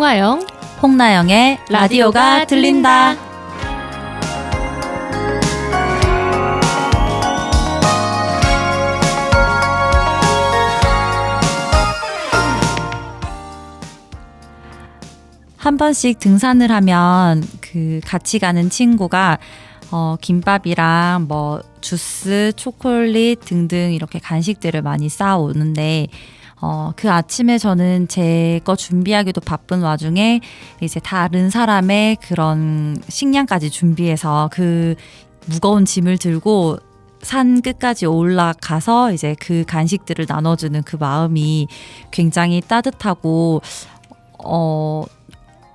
홍하영, 홍나영의 라디오가 들린다. 한 번씩 등산을 하면 같이 가는 친구가 김밥이랑 뭐 주스, 초콜릿 등등 이렇게 간식들을 많이 싸오는데 그 아침에 저는 제 거 준비하기도 바쁜 와중에 이제 다른 사람의 그런 식량까지 준비해서 그 무거운 짐을 들고 산 끝까지 올라가서 이제 그 간식들을 나눠주는 그 마음이 굉장히 따뜻하고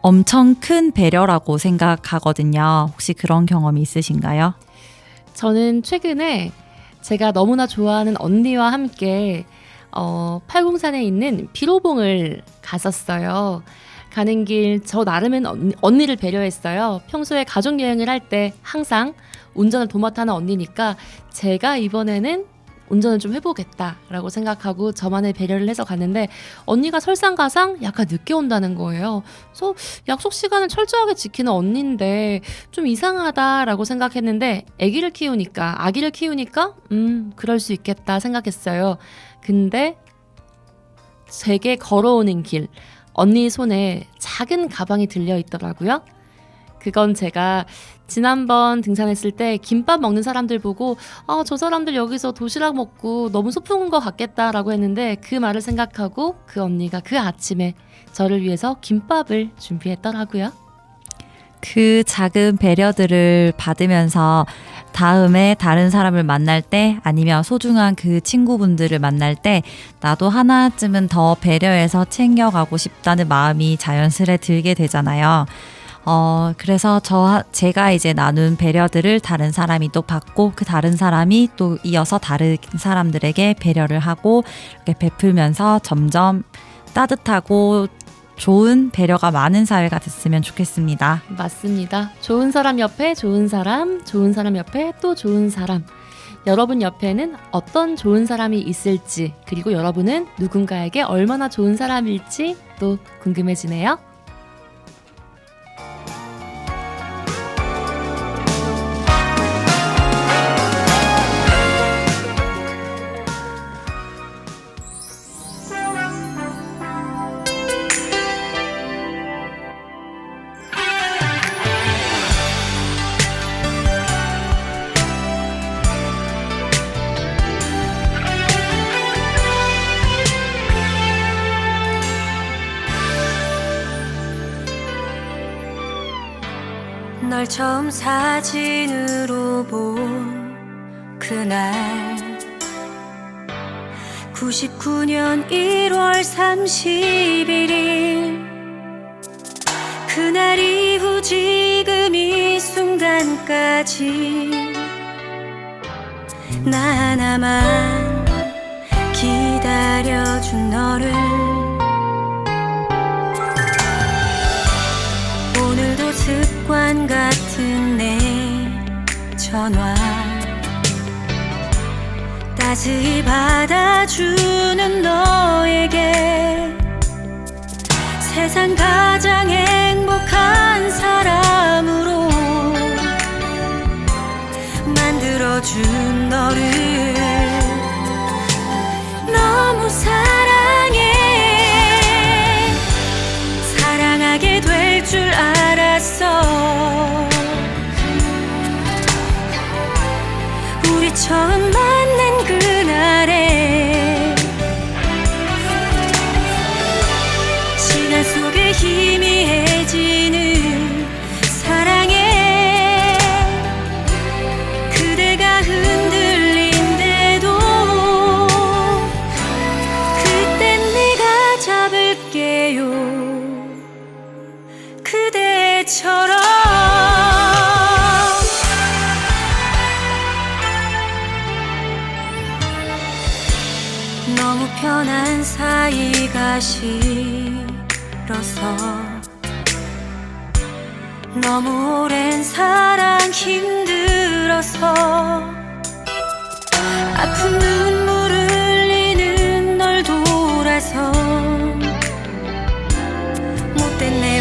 엄청 큰 배려라고 생각하거든요. 혹시 그런 경험이 있으신가요? 저는 최근에 제가 너무나 좋아하는 언니와 함께 팔공산에 있는 비로봉을 갔었어요. 가는 길 저 나름은 언니를 배려했어요. 평소에 가족여행을 할 때 항상 운전을 도맡아하는 언니니까 제가 이번에는 운전을 좀 해보겠다라고 생각하고 저만의 배려를 해서 갔는데 언니가 설상가상 약간 늦게 온다는 거예요. 그래서 약속 시간을 철저하게 지키는 언니인데 좀 이상하다라고 생각했는데 아기를 키우니까 그럴 수 있겠다 생각했어요. 근데 제게 걸어오는 길 언니 손에 작은 가방이 들려 있더라고요. 그건 제가 지난번 등산했을 때 김밥 먹는 사람들 보고 저 사람들 여기서 도시락 먹고 너무 소풍 온 것 같겠다라고 했는데 그 말을 생각하고 그 언니가 그 아침에 저를 위해서 김밥을 준비했더라고요. 그 작은 배려들을 받으면서 다음에 다른 사람을 만날 때 아니면 소중한 그 친구분들을 만날 때 나도 하나쯤은 더 배려해서 챙겨가고 싶다는 마음이 자연스레 들게 되잖아요. 그래서 제가 이제 나눈 배려들을 다른 사람이 또 받고 그 다른 사람이 또 이어서 다른 사람들에게 배려를 하고 이렇게 베풀면서 점점 따뜻하고 좋은 배려가 많은 사회가 됐으면 좋겠습니다. 맞습니다. 좋은 사람 옆에 좋은 사람, 좋은 사람 옆에 또 좋은 사람. 여러분 옆에는 어떤 좋은 사람이 있을지, 그리고 여러분은 누군가에게 얼마나 좋은 사람일지 또 궁금해지네요. 널 처음 사진으로 본 그날 99년 1월 31일 그날 이후 지금 이 순간까지 나 하나만 기다려준 너를 오늘도 습관 같은 내 전화 따스히 받아주는 너에게 세상 가장 행복한 사람으로 만들어준 너를 너무 사랑해 사랑하게 될 줄 알았어 우리 처음 만난 그날에 시간 속에 희미해지는 사랑에 그대가 흔들린대도 그땐 내가 잡을게요 그대처럼 너무 편한 사이가 싫어서 너무 오랜 사랑 힘들어서 아픈 눈물 흘리는 널 돌아서 못된 내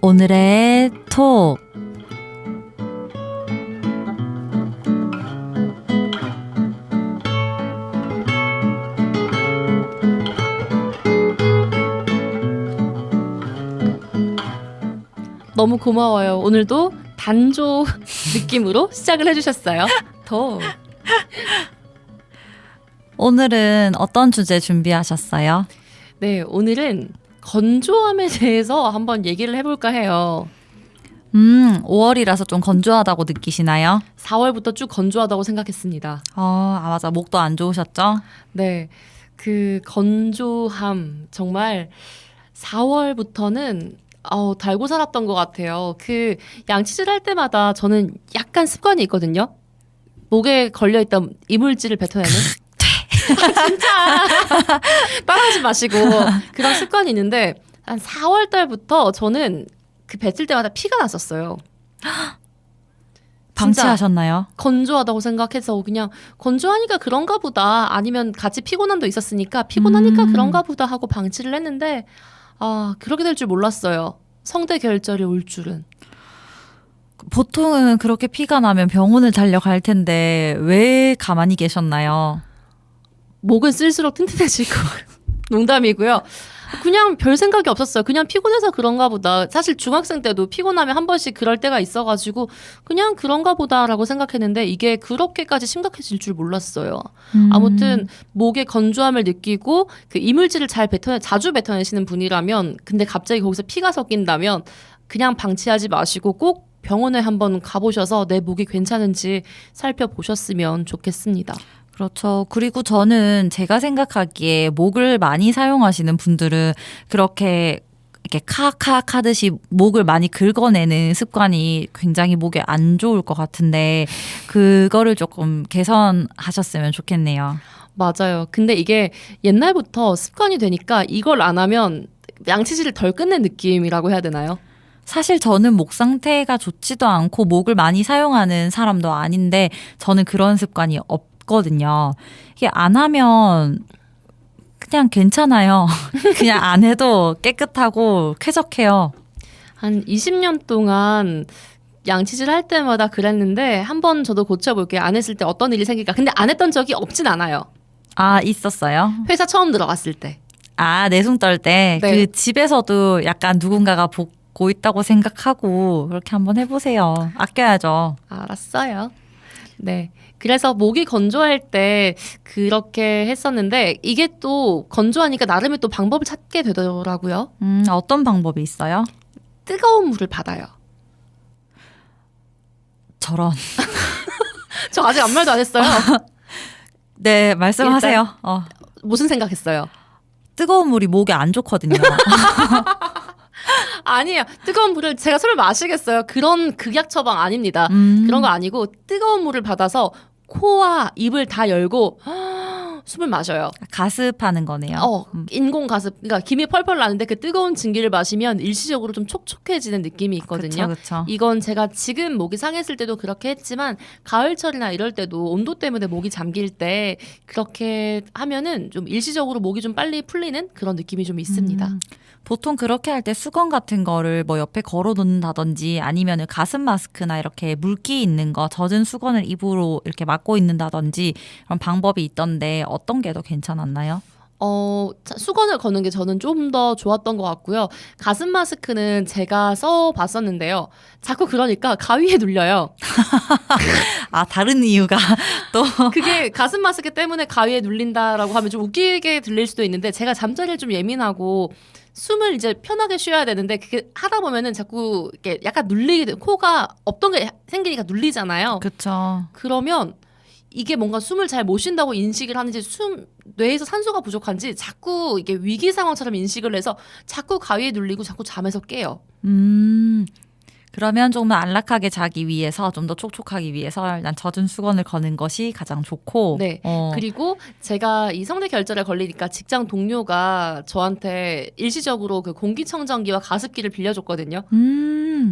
오늘의 톡. 너무 고마워요. 오늘도 단조 느낌으로 시작을 해주셨어요. 더. 오늘은 어떤 주제 준비하셨어요? 네, 오늘은 건조함에 대해서 한번 얘기를 해볼까 해요. 5월이라서 좀 건조하다고 느끼시나요? 4월부터 쭉 건조하다고 생각했습니다. 맞아. 목도 안 좋으셨죠? 네, 그 건조함 정말 4월부터는 달고 살았던 것 같아요. 그 양치질 할 때마다 저는 약간 습관이 있거든요. 목에 걸려있던 이물질을 뱉어내는. 진짜 따라하지 마시고 그런 습관이 있는데 한 4월 달부터 저는 그 뱉을 때마다 피가 났었어요. 방치하셨나요? 건조하다고 생각해서 그냥 건조하니까 그런가 보다 아니면 같이 피곤함도 있었으니까 피곤하니까 그런가 보다 하고 방치를 했는데 그렇게 될 줄 몰랐어요. 성대 결절이 올 줄은. 보통은 그렇게 피가 나면 병원을 달려갈 텐데 왜 가만히 계셨나요? 목은 쓸수록 튼튼해지고 농담이고요. 그냥 별 생각이 없었어요. 그냥 피곤해서 그런가 보다. 사실 중학생 때도 피곤하면 한 번씩 그럴 때가 있어가지고 그냥 그런가 보다라고 생각했는데 이게 그렇게까지 심각해질 줄 몰랐어요. 아무튼 목에 건조함을 느끼고 그 이물질을 자주 뱉어내시는 분이라면 근데 갑자기 거기서 피가 섞인다면 그냥 방치하지 마시고 꼭 병원에 한번 가보셔서 내 목이 괜찮은지 살펴보셨으면 좋겠습니다. 그렇죠. 그리고 저는 제가 생각하기에 목을 많이 사용하시는 분들은 그렇게 이렇게 카카카 하듯이 목을 많이 긁어내는 습관이 굉장히 목에 안 좋을 것 같은데 그거를 조금 개선하셨으면 좋겠네요. 맞아요. 근데 이게 옛날부터 습관이 되니까 이걸 안 하면 양치질을 덜 끝낸 느낌이라고 해야 되나요? 사실 저는 목 상태가 좋지도 않고 목을 많이 사용하는 사람도 아닌데 저는 그런 습관이 없거든요. 이게 안 하면 그냥 괜찮아요. 그냥 안 해도 깨끗하고 쾌적해요. 한 20년 동안 양치질 할 때마다 그랬는데 한번 저도 고쳐볼게요. 안 했을 때 어떤 일이 생길까. 근데 안 했던 적이 없진 않아요. 있었어요? 회사 처음 들어갔을 때. 내숭 떨 때 네. 그 집에서도 약간 누군가가 보고 있다고 생각하고 그렇게 한번 해보세요. 아껴야죠. 알았어요. 네. 그래서 목이 건조할 때 그렇게 했었는데 이게 또 건조하니까 나름의 또 방법을 찾게 되더라고요. 어떤 방법이 있어요? 뜨거운 물을 받아요. 저런. 저 아직 아무 말도 안 했어요. 네, 말씀하세요. 무슨 생각했어요? 뜨거운 물이 목에 안 좋거든요. 아니에요. 뜨거운 물을 제가 술을 마시겠어요. 그런 극약 처방 아닙니다. 그런 거 아니고 뜨거운 물을 받아서 코와 입을 다 열고 숨을 마셔요. 가습하는 거네요. 인공 가습. 그러니까 김이 펄펄 나는데 그 뜨거운 증기를 마시면 일시적으로 좀 촉촉해지는 느낌이 있거든요. 그렇죠. 이건 제가 지금 목이 상했을 때도 그렇게 했지만 가을철이나 이럴 때도 온도 때문에 목이 잠길 때 그렇게 하면은 좀 일시적으로 목이 좀 빨리 풀리는 그런 느낌이 좀 있습니다. 보통 그렇게 할 때 수건 같은 거를 뭐 옆에 걸어 놓는다든지 아니면은 가습 마스크나 이렇게 물기 있는 거 젖은 수건을 입으로 이렇게 막고 있는다든지 그런 방법이 있던데 어떤 게 더 괜찮았나요? 수건을 거는 게 저는 좀 더 좋았던 것 같고요. 가습 마스크는 제가 써봤었는데요. 자꾸 그러니까 가위에 눌려요. 다른 이유가 또 그게 가습 마스크 때문에 가위에 눌린다라고 하면 좀 웃기게 들릴 수도 있는데 제가 잠자리에 좀 예민하고 숨을 이제 편하게 쉬어야 되는데 그게 하다 보면은 자꾸 이렇게 약간 눌리게 돼. 코가 없던 게 생기니까 눌리잖아요. 그렇죠. 그러면 이게 뭔가 숨을 잘 못 쉰다고 인식을 하는지 뇌에서 산소가 부족한지 자꾸 이게 위기 상황처럼 인식을 해서 자꾸 가위에 눌리고 자꾸 잠에서 깨요. 그러면 조금 안락하게 자기 위해서 좀 더 촉촉하기 위해서 일단 젖은 수건을 거는 것이 가장 좋고 네. 그리고 제가 이 성대 결절에 걸리니까 직장 동료가 저한테 일시적으로 그 공기청정기와 가습기를 빌려줬거든요.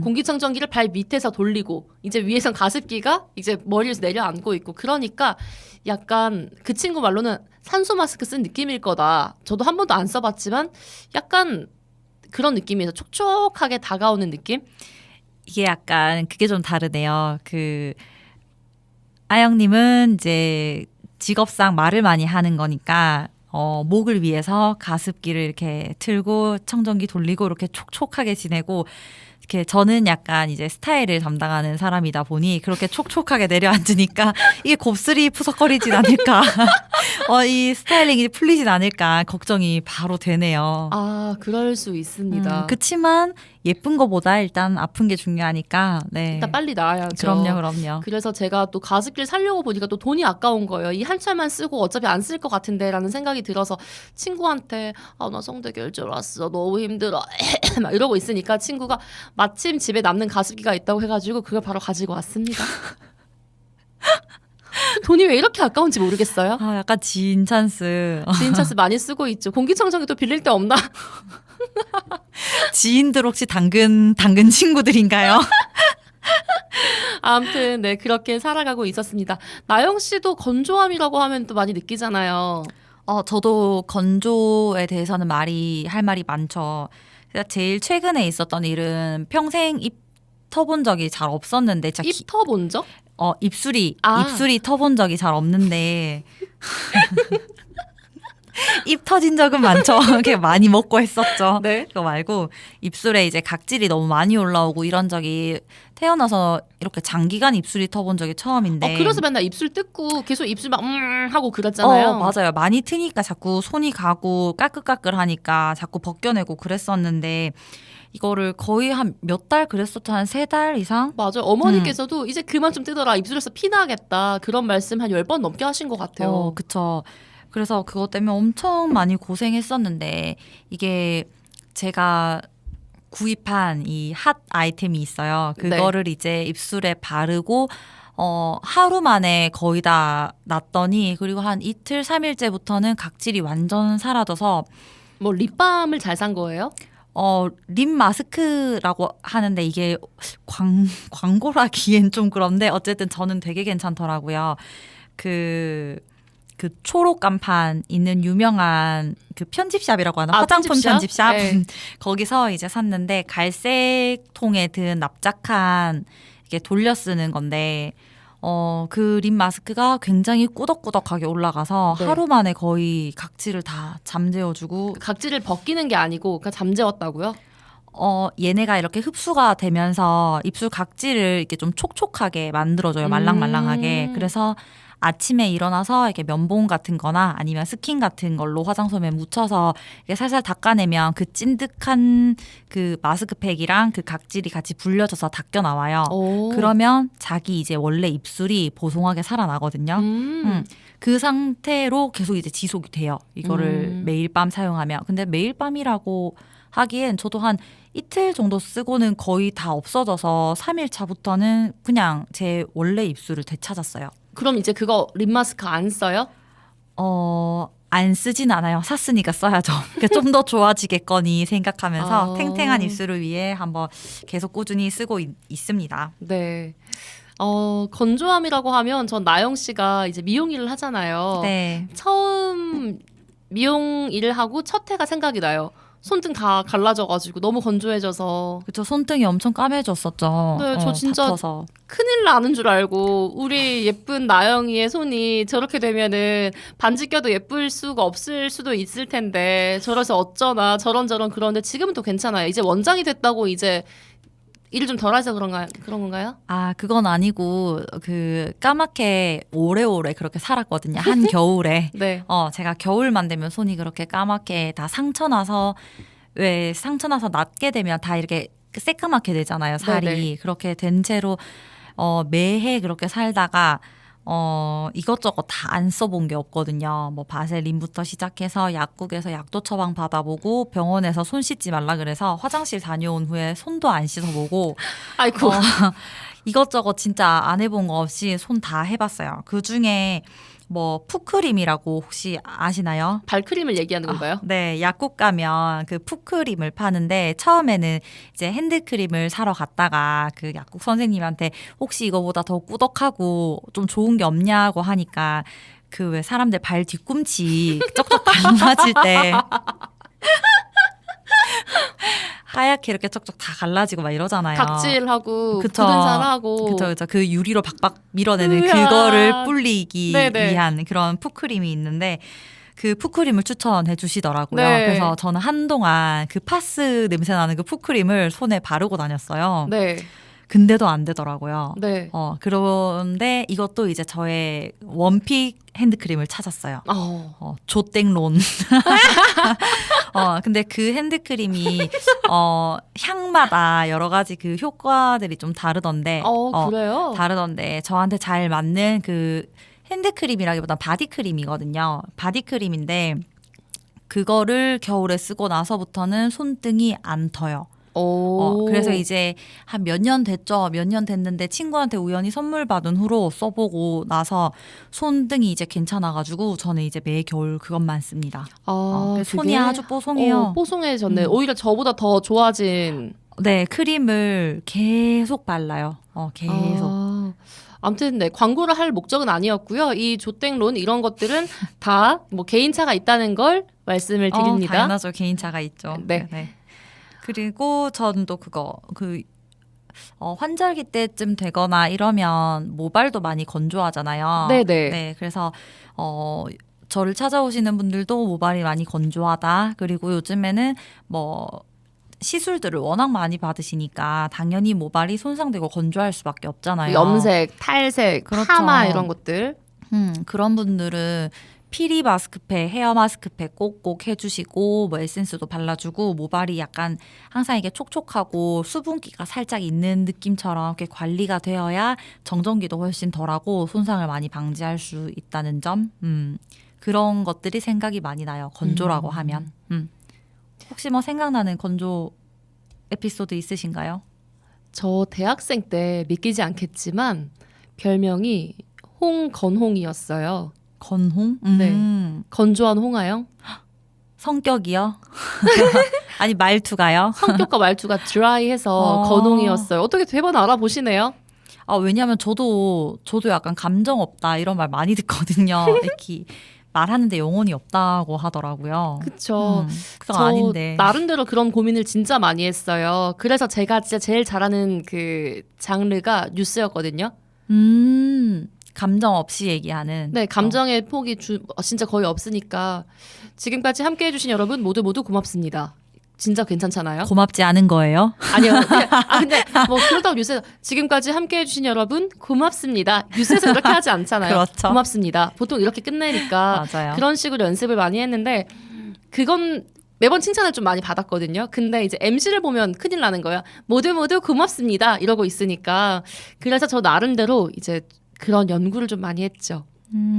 공기청정기를 발 밑에서 돌리고 이제 위에선 가습기가 이제 머리에서 내려앉고 있고 그러니까 약간 그 친구 말로는 산소 마스크 쓴 느낌일 거다. 저도 한 번도 안 써봤지만 약간 그런 느낌이에요. 촉촉하게 다가오는 느낌? 이게 약간 그게 좀 다르네요. 그 아영님은 이제 직업상 말을 많이 하는 거니까 목을 위해서 가습기를 이렇게 틀고 청정기 돌리고 이렇게 촉촉하게 지내고 이렇게 저는 약간 이제 스타일을 담당하는 사람이다 보니 그렇게 촉촉하게 내려앉으니까 이게 곱슬이 푸석거리진 않을까 이 스타일링이 풀리진 않을까 걱정이 바로 되네요. 아, 그럴 수 있습니다. 그치만 예쁜 거보다 일단 아픈 게 중요하니까 네. 일단 빨리 나아야죠. 그럼요. 그래서 제가 또 가습기를 사려고 보니까 또 돈이 아까운 거예요. 이 한 차만 쓰고 어차피 안 쓸 것 같은데 라는 생각이 들어서 친구한테 나 성대 결절 왔어. 너무 힘들어. 막 이러고 있으니까 친구가 마침 집에 남는 가습기가 있다고 해가지고 그걸 바로 가지고 왔습니다. 돈이 왜 이렇게 아까운지 모르겠어요. 약간 지인 찬스. 지인 찬스 많이 쓰고 있죠. 공기청정기 또 빌릴 데 없나? 지인들 혹시 당근 친구들인가요? 아무튼 네, 그렇게 살아가고 있었습니다. 나영 씨도 건조함이라고 하면 또 많이 느끼잖아요. 저도 건조에 대해서는 할 말이 많죠. 제일 최근에 있었던 일은 평생 입 터본 적이 잘 없었는데 입 터본 적? 입술이 아. 터본 적이 잘 없는데 입 터진 적은 많죠. 그게 많이 먹고 했었죠. 네. 그거 말고 입술에 이제 각질이 너무 많이 올라오고 이런 적이 태어나서 이렇게 장기간 입술이 터본 적이 처음인데. 그래서 맨날 입술 뜯고 계속 입술 막 하고 그랬잖아요. 맞아요. 많이 트니까 자꾸 손이 가고 까끌까끌하니까 자꾸 벗겨내고 그랬었는데 이거를 거의 한 몇 달 그랬었죠. 한 3달 이상? 맞아요. 어머니께서도 이제 그만 좀 뜯어라. 입술에서 피 나겠다. 그런 말씀 한 10번 넘게 하신 것 같아요. 그쵸. 그래서 그것 때문에 엄청 많이 고생했었는데 이게 제가 구입한 이 핫 아이템이 있어요. 그거를 이제 입술에 바르고 하루 만에 거의 다 났더니 그리고 한 이틀 3일째부터는 각질이 완전 사라져서 뭐 립밤을 잘 산 거예요? 립 마스크라고 하는데 이게 광고라기엔 좀 그런데 어쨌든 저는 되게 괜찮더라고요. 그 초록 간판 있는 유명한 그 편집샵이라고 하나? 화장품 편집샵? 네. 거기서 이제 샀는데 갈색 통에 든 납작한 이게 돌려 쓰는 건데 그 립 마스크가 굉장히 꾸덕꾸덕하게 올라가서 네. 하루 만에 거의 각질을 다 잠재워주고 각질을 벗기는 게 아니고 그냥 잠재웠다고요? 얘네가 이렇게 흡수가 되면서 입술 각질을 이렇게 좀 촉촉하게 만들어줘요. 말랑말랑하게. 그래서 아침에 일어나서 이렇게 면봉 같은 거나 아니면 스킨 같은 걸로 화장솜에 묻혀서 이렇게 살살 닦아내면 그 찐득한 그 마스크팩이랑 그 각질이 같이 불려져서 닦여 나와요. 그러면 자기 이제 원래 입술이 보송하게 살아나거든요. 그 상태로 계속 이제 지속이 돼요. 이거를 매일 밤 사용하면. 근데 매일 밤이라고 하기엔 저도 한 이틀 정도 쓰고는 거의 다 없어져서 3일 차부터는 그냥 제 원래 입술을 되찾았어요. 그럼 이제 그거 립 마스크 안 써요? 안 쓰진 않아요. 샀으니까 써야죠. 좀 더 좋아지겠거니 생각하면서 탱탱한 입술을 위해 한번 계속 꾸준히 쓰고 있습니다. 네. 건조함이라고 하면 전 나영 씨가 이제 미용 일을 하잖아요. 네. 처음 미용 일을 하고 첫 해가 생각이 나요. 손등 다 갈라져가지고 너무 건조해져서. 그쵸. 손등이 엄청 까매졌었죠. 네, 저 진짜 다쳐서. 큰일 나는 줄 알고 우리 예쁜 나영이의 손이 저렇게 되면은 반지 껴도 예쁠 수가 없을 수도 있을 텐데 저래서 어쩌나 저런저런 그런데 지금은 또 괜찮아요. 이제 원장이 됐다고 이제 일을 좀 덜 해서 그런 건가요? 그건 아니고 그 까맣게 오래오래 그렇게 살았거든요. 한 겨울에. 네. 제가 겨울만 되면 손이 그렇게 까맣게 다 상처나서 왜 상처나서 낫게 되면 다 이렇게 새까맣게 되잖아요. 살이. 네네. 그렇게 된 채로 매해 그렇게 살다가 이것저것 다 안 써본 게 없거든요. 뭐 바셀린부터 시작해서 약국에서 약도 처방 받아보고 병원에서 손 씻지 말라 그래서 화장실 다녀온 후에 손도 안 씻어보고 아이고. 이것저것 진짜 안 해본 거 없이 손 다 해봤어요. 그 중에 뭐 푸크림이라고 혹시 아시나요? 발크림을 얘기하는 건가요? 네, 약국 가면 그 푸크림을 파는데 처음에는 이제 핸드크림을 사러 갔다가 그 약국 선생님한테 혹시 이거보다 더 꾸덕하고 좀 좋은 게 없냐고 하니까 그 왜 사람들 발 뒤꿈치 쩍쩍 갈라질 때 하얗게 이렇게 쩍쩍 다 갈라지고 막 이러잖아요. 각질하고 그쵸. 굳은 살하고. 그쵸. 그 유리로 박박 밀어내는 으아. 그거를 불리기 네네. 위한 그런 풋크림이 있는데 그 풋크림을 추천해 주시더라고요. 네. 그래서 저는 한동안 그 파스 냄새 나는 그 풋크림을 손에 바르고 다녔어요. 네. 근데도 안 되더라고요. 네. 그런데 이것도 이제 저의 원픽 핸드크림을 찾았어요. 조땡론. 근데 그 핸드크림이, 향마다 여러 가지 그 효과들이 좀 다르던데. 그래요? 다르던데, 저한테 잘 맞는 그 핸드크림이라기보다 바디크림이거든요. 바디크림인데, 그거를 겨울에 쓰고 나서부터는 손등이 안 터요. 그래서 이제 한 몇 년 됐죠. 몇 년 됐는데 친구한테 우연히 선물 받은 후로 써보고 나서 손등이 이제 괜찮아가지고 저는 이제 매 겨울 그것만 씁니다. 그래서 손이 아주 뽀송해요. 뽀송해졌네. 오히려 저보다 더 좋아진. 네, 크림을 계속 발라요. 계속. 아무튼 네, 광고를 할 목적은 아니었고요. 이 조땡론 이런 것들은 다 뭐 개인차가 있다는 걸 말씀을 드립니다. 당연하죠. 개인차가 있죠. 네. 그리고 전 또 환절기 때쯤 되거나 이러면 모발도 많이 건조하잖아요. 네네. 네, 그래서 저를 찾아오시는 분들도 모발이 많이 건조하다. 그리고 요즘에는 시술들을 워낙 많이 받으시니까 당연히 모발이 손상되고 건조할 수밖에 없잖아요. 염색, 탈색, 그렇죠. 파마 이런 것들. 그런 분들은 피리 마스크팩, 헤어 마스크팩 꼭꼭 해주시고 에센스도 발라주고 모발이 약간 항상 이게 촉촉하고 수분기가 살짝 있는 느낌처럼 이렇게 관리가 되어야 정전기도 훨씬 덜하고 손상을 많이 방지할 수 있다는 점. 그런 것들이 생각이 많이 나요. 건조라고 하면. 혹시 생각나는 건조 에피소드 있으신가요? 저 대학생 때 믿기지 않겠지만 별명이 홍건홍이었어요. 건홍? 네. 건조한 홍아영? 성격이요? 아니 말투가요? 성격과 말투가 드라이해서 건홍이었어요. 어떻게 대번 알아보시네요? 왜냐하면 저도 약간 감정 없다 이런 말 많이 듣거든요. 이렇게 말하는데 영혼이 없다고 하더라고요. 그쵸. 그건 저 아닌데. 나름대로 그런 고민을 진짜 많이 했어요. 그래서 제가 진짜 제일 잘하는 그 장르가 뉴스였거든요. 감정 없이 얘기하는. 네, 감정의 폭이 진짜 거의 없으니까 지금까지 함께해 주신 여러분 모두 고맙습니다. 진짜 괜찮잖아요? 고맙지 않은 거예요? 아니요. 근데 그렇다고 뉴스에서 지금까지 함께해 주신 여러분 고맙습니다. 뉴스에서 그렇게 하지 않잖아요. 그렇죠. 고맙습니다. 보통 이렇게 끝내니까 맞아요. 그런 식으로 연습을 많이 했는데 그건 매번 칭찬을 좀 많이 받았거든요. 근데 이제 MC를 보면 큰일 나는 거예요. 모두 고맙습니다. 이러고 있으니까. 그래서 저 나름대로 이제 그런 연구를 좀 많이 했죠.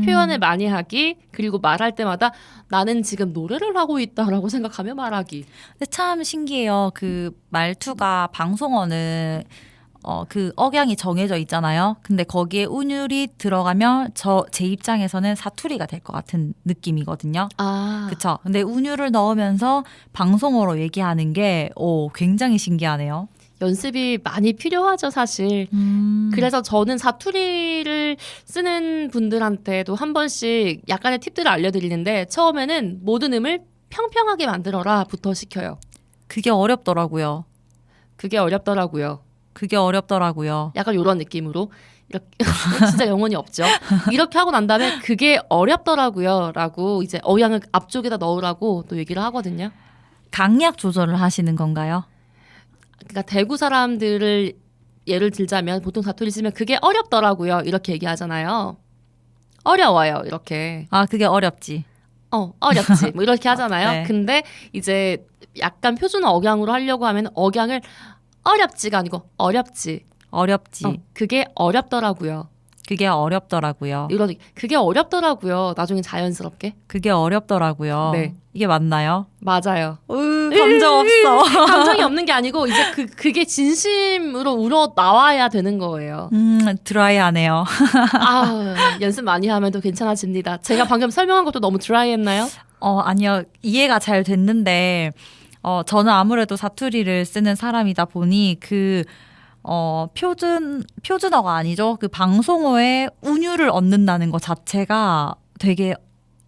표현을 많이 하기, 그리고 말할 때마다 나는 지금 노래를 하고 있다라고 생각하며 말하기. 근데 참 신기해요. 그 말투가 방송어는 그 억양이 정해져 있잖아요. 근데 거기에 운율이 들어가면 제 입장에서는 사투리가 될 것 같은 느낌이거든요. 그쵸? 근데 운율을 넣으면서 방송어로 얘기하는 게 굉장히 신기하네요. 연습이 많이 필요하죠, 사실. 그래서 저는 사투리를 쓰는 분들한테도 한 번씩 약간의 팁들을 알려드리는데 처음에는 모든 음을 평평하게 만들어라부터 시켜요. 그게 어렵더라고요. 그게 어렵더라고요. 약간 이런 느낌으로 이렇게 진짜 영혼이 없죠. 이렇게 하고 난 다음에 그게 어렵더라고요라고 이제 어양을 앞쪽에다 넣으라고 또 얘기를 하거든요. 강약 조절을 하시는 건가요? 그러니까 대구 사람들을 예를 들자면 보통 사투리 쓰면 그게 어렵더라고요 이렇게 얘기하잖아요. 어려워요 이렇게. 그게 어렵지. 어렵지 뭐 이렇게 하잖아요. 네. 근데 이제 약간 표준 억양으로 하려고 하면 억양을 어렵지가 아니고 어렵지. 그게 어렵더라고요. 그게 어렵더라고요. 그게 어렵더라고요. 나중에 자연스럽게. 그게 어렵더라고요. 네. 이게 맞나요? 맞아요. 감정 없어. 감정이 없는 게 아니고 이제 그게 진심으로 우러 나와야 되는 거예요. 드라이하네요. 연습 많이 하면 또 괜찮아집니다. 제가 방금 설명한 것도 너무 드라이했나요? 아니요. 이해가 잘 됐는데 저는 아무래도 사투리를 쓰는 사람이다 보니 표준어가 아니죠. 그 방송어에 운율을 얻는다는 것 자체가 되게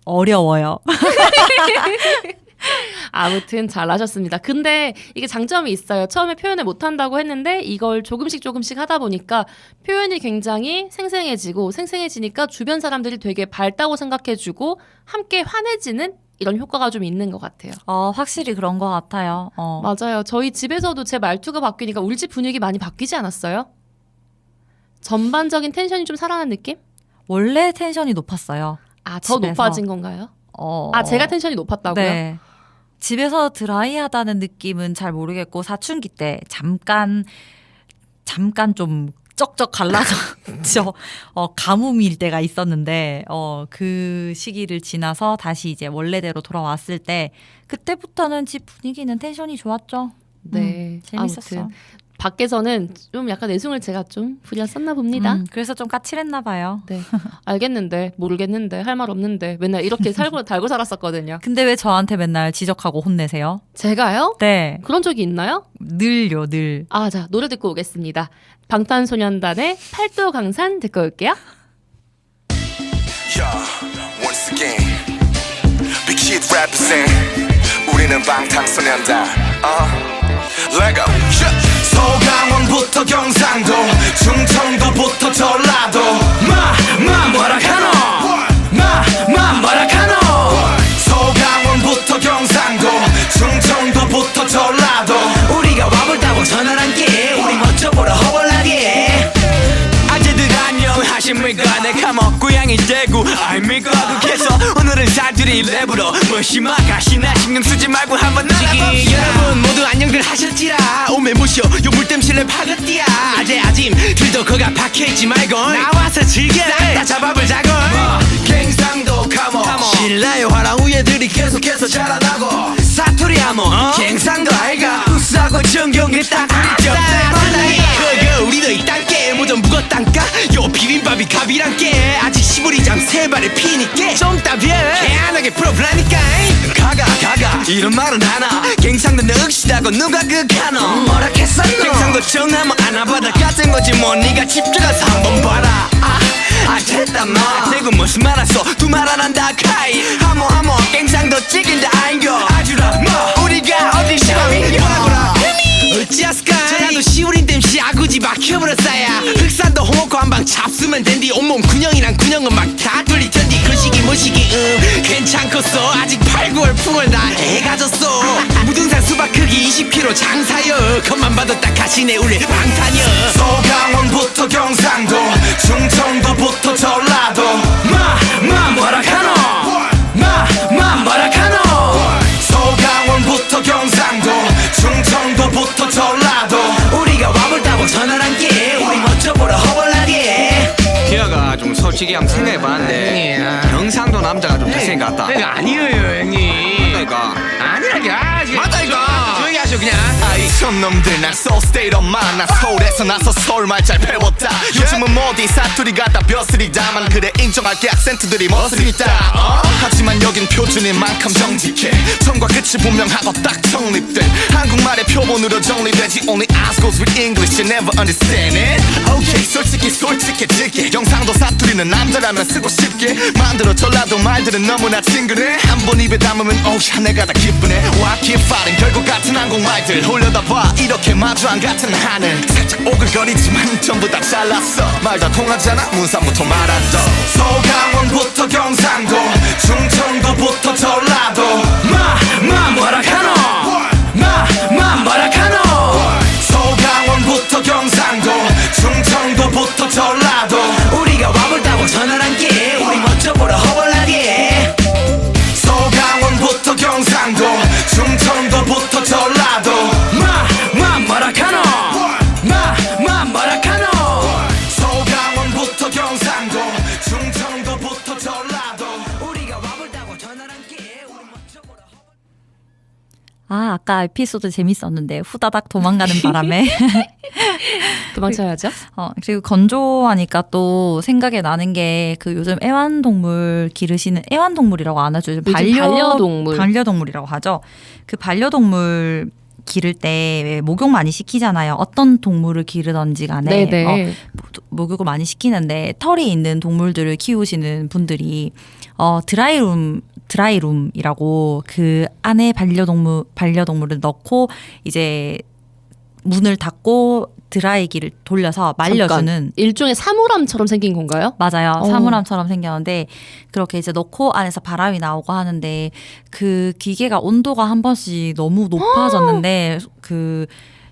어려워요. 아무튼 잘하셨습니다. 근데 이게 장점이 있어요. 처음에 표현을 못한다고 했는데 이걸 조금씩 하다 보니까 표현이 굉장히 생생해지니까 주변 사람들이 되게 밝다고 생각해주고 함께 환해지는 이런 효과가 좀 있는 것 같아요. 확실히 그런 것 같아요. 맞아요. 저희 집에서도 제 말투가 바뀌니까 우리 집 분위기 많이 바뀌지 않았어요? 전반적인 텐션이 좀 살아난 느낌? 원래 텐션이 높았어요. 더 집에서. 높아진 건가요? 제가 텐션이 높았다고요? 네. 집에서 드라이하다는 느낌은 잘 모르겠고 사춘기 때 잠깐 좀 쩍쩍 갈라져 가뭄일 때가 있었는데 그 시기를 지나서 다시 이제 원래대로 돌아왔을 때 그때부터는 집 분위기는 텐션이 좋았죠. 네, 재밌었어. 아무튼 밖에서는 좀 약간 내숭을 제가 좀 부렸었나 봅니다. 그래서 좀 까칠했나 봐요. 네, 알겠는데 모르겠는데 할 말 없는데 맨날 이렇게 달고 살았었거든요. 근데 왜 저한테 맨날 지적하고 혼내세요? 제가요? 네. 그런 적이 있나요? 늘요, 늘. 자, 노래 듣고 오겠습니다. 방탄소년단의 팔도강산 듣고 올게요. Once again, big shit represent. 우리는 방탄소년단. Lego. 서강원부터 경상도, 충청도부터 전라도. 뭐라 카노? 뭐라 카노? 서강원부터 경상도, 충청도부터 전라도. 우리가 와볼다고 전화란게 우리 멋져 보러 허벌나게. 아재들 안녕하십니까. 내 감옥 고향이 대구 아닙니까. 국에서 오늘은 사투리 랩으로 무시마 가시나 신경 쓰지 말고 한번 나가봅시다. 여러분 모두 안녕들 하셨지라. 오메 모시오 요물댐 실내 파긋띠야. 아짐 들도 거가 박혀있지 말고 나와서 즐겨 싹다 잡아보자고. 갱상도 카모 신라의 화랑 우예들이 계속해서 자라나고. 사투리 하모 갱상도 아이가 우스하고 정경이 딱 우리점 그거 우리도 이 땅께 모전 묵었단까. 요 비빔밥이 갑이란께 아직 시부리장 세 발에 피니께 좀 따벼 개안하게 풀어보라니까. 가가 이런 말은 하나. 갱상도 늑시다고 누가 극하노. 뭐라 했었노. 갱상도 정하면 안아받아 같은 거지 뭐. 니가 집중해서 한번 봐라. 됐다 마 대구 무슨 말 왔어 두 말 안 한다 카이. 하모 갱상도 찍인다 아인거 아주라 뭐 우리가 어디 시험인겨. 뭐라 어찌하스까. 저라도 시우린 댐시 아구지 막혀버렸어야. 흑산도 홍어코 한방 잡수면 된디. 온몸 근형이랑 근형은 막 다 뚫릴 텐디. 그 시기 뭐 시기 괜찮겠어. 아직 8, 9월 풍월 다 해가졌어. 무등산 수박 크기 20kg 장사여. 겉만 봐도 딱 가시네 우리 방탄여. 서강원부터 경상도, 충청도부터 전라도. 뭐라 카노. 뭐라 카노. 서강원부터 경상도, 충청도부터 전라도. 우리가 와볼다고 전화란게 우리 멋져 보러 허벌나게. 기아가 좀 솔직히 한번 생각해봤는데 경상도 남자가 좀 잘생긴 것 같다. 그러니까 아니에요 형님. 그러니까 아니라게. 맞다 이거. 조용히 하셔 그냥. 이 손놈들 난 soul state of mind. 난 서울에서 나서 서울말 잘 배웠다. 요즘은 모디 사투리 갖다 벼슬이다만 그래 인정할게 악센트들이 멋을 있다. 하지만 여긴 표준인 만큼 정직해. 처음과 끝이 분명하고 딱 정립돼. 한국말의 표본으로 정리되지. Only eyes goes with English you never understand it. Okay 솔직해지게 경상도 사투리는 남자라면 쓰고 싶게 만들어. 전라도 말들은 너무나 친근해. 한 번 입에 담으면 오야 내가 다 기쁘네. Why keep fighting 결국 같은 한국말들 올려다봐 이렇게 마주 안 같은 하늘. 살짝 오글거리지만 전부 다 잘났어. 말 다 통하잖아 문산부터 말았어. 서강원부터 경상도, 충청도부터 전라도. 뭐라 카노. 뭐라 카노. 서강원부터 경상도, 충청도부터 전라도. 우리가 와볼다고 전화란게 우리 멋져 보러 허벌나게. 서강원부터 경상도, 충청도부터 전라도. 뭐라 카노. 뭐라 카노. 서강원부터 경상도, 충청도부터 전라도. 우리가 와볼다고 전화란게 우리 멋져 보러. 아까 에피소드 재밌었는데 후다닥 도망가는 바람에 도망쳐야죠. 그리고 건조하니까 또 생각이 나는 게 그 요즘 애완동물 기르시는 애완동물이라고 안 하죠. 요즘 반려동물이라고 하죠. 그 반려동물 기를 때 왜 목욕 많이 시키잖아요. 어떤 동물을 기르던지 간에 네네. 목욕을 많이 시키는데 털이 있는 동물들을 키우시는 분들이 드라이룸이라고 그 안에 반려동물을 넣고 이제 문을 닫고 드라이기를 돌려서 말려주는 잠깐. 일종의 사물함처럼 생긴 건가요? 맞아요. 사물함처럼 생겼는데 그렇게 이제 넣고 안에서 바람이 나오고 하는데 그 기계가 온도가 한 번씩 너무 높아졌는데 그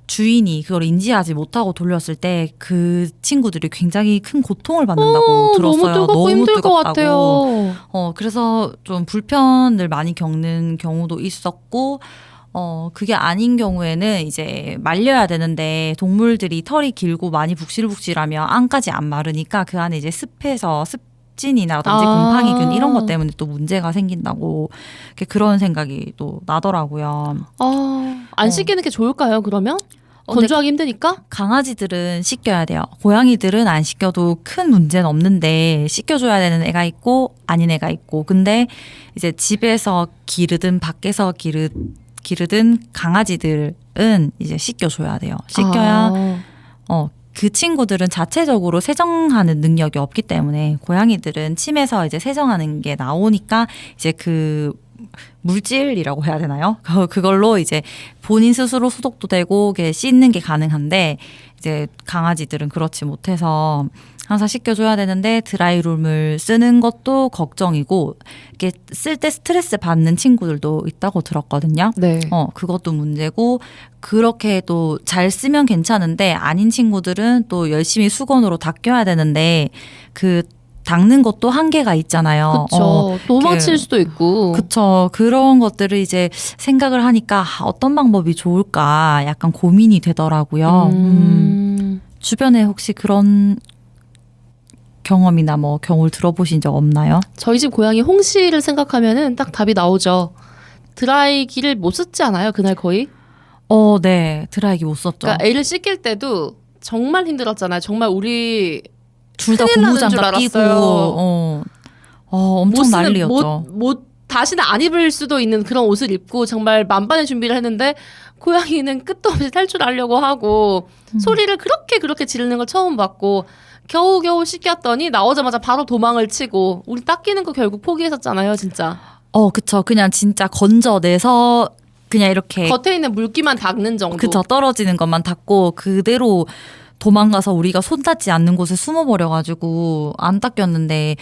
주인이 그걸 인지하지 못하고 돌렸을 때 그 친구들이 굉장히 큰 고통을 받는다고 들었어요. 너무 뜨겁고 힘들 것 같아요. 그래서 좀 불편을 많이 겪는 경우도 있었고 그게 아닌 경우에는 이제 말려야 되는데 동물들이 털이 길고 많이 북실북실하며 안까지 안 마르니까 그 안에 이제 습진이라든지 곰팡이균 이런 것 때문에 또 문제가 생긴다고 그런 생각이 또 나더라고요. 안 씻기는 게 좋을까요, 그러면? 건조하기 힘드니까? 강아지들은 씻겨야 돼요. 고양이들은 안 씻겨도 큰 문제는 없는데 씻겨줘야 되는 애가 있고 아닌 애가 있고 근데 이제 집에서 기르든 밖에서 기르든 강아지들은 이제 씻겨줘야 돼요. 씻겨야 그 친구들은 자체적으로 세정하는 능력이 없기 때문에 고양이들은 침에서 이제 세정하는 게 나오니까 이제 그 물질이라고 해야 되나요? 그걸로 이제 본인 스스로 소독도 되고 씻는 게 가능한데 이제 강아지들은 그렇지 못해서 항상 씻겨줘야 되는데 드라이룸을 쓰는 것도 걱정이고 이렇게 쓸 때 스트레스 받는 친구들도 있다고 들었거든요. 네. 그것도 문제고 그렇게 또 잘 쓰면 괜찮은데 아닌 친구들은 또 열심히 수건으로 닦여야 되는데 그 닦는 것도 한계가 있잖아요. 그렇죠. 도망칠 수도 있고. 그렇죠. 그런 것들을 이제 생각을 하니까 어떤 방법이 좋을까 약간 고민이 되더라고요. 주변에 혹시 그런 경험이나 뭐 경우를 들어보신 적 없나요? 저희 집 고양이 홍시를 생각하면은 딱 답이 나오죠. 드라이기를 못 썼지 않아요? 그날 거의? 네. 드라이기 못 썼죠. 그러니까 애를 씻길 때도 정말 힘들었잖아요. 정말 우리 둘 다 큰일 나는 줄 고무장갑 끼고 알았어요. 엄청 난리였죠. 다시는 안 입을 수도 있는 그런 옷을 입고 정말 만반의 준비를 했는데 고양이는 끝도 없이 탈출하려고 하고 소리를 그렇게 지르는 걸 처음 봤고 겨우겨우 씻겼더니 나오자마자 바로 도망을 치고 우리 닦이는 거 결국 포기했었잖아요, 진짜. 그쵸. 그냥 진짜 건져내서 그냥 이렇게 겉에 있는 물기만 닦는 정도. 그쵸. 떨어지는 것만 닦고 그대로 도망가서 우리가 손 닿지 않는 곳에 숨어버려가지고 안 닦였는데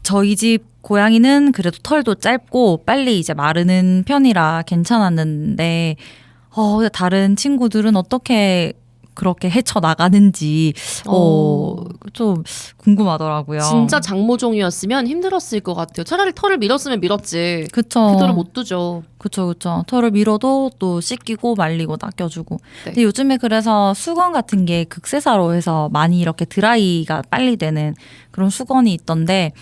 저희 집 고양이는 그래도 털도 짧고 빨리 이제 마르는 편이라 괜찮았는데 다른 친구들은 어떻게 그렇게 헤쳐나가는지 좀 궁금하더라고요. 진짜 장모종이었으면 힘들었을 것 같아요. 차라리 털을 밀었으면 밀었지. 그쵸. 그대로 못 두죠. 그쵸. 털을 밀어도 또 씻기고 말리고 닦여주고. 네. 근데 요즘에 그래서 수건 같은 게 극세사로 해서 많이 이렇게 드라이가 빨리 되는 그런 수건이 있던데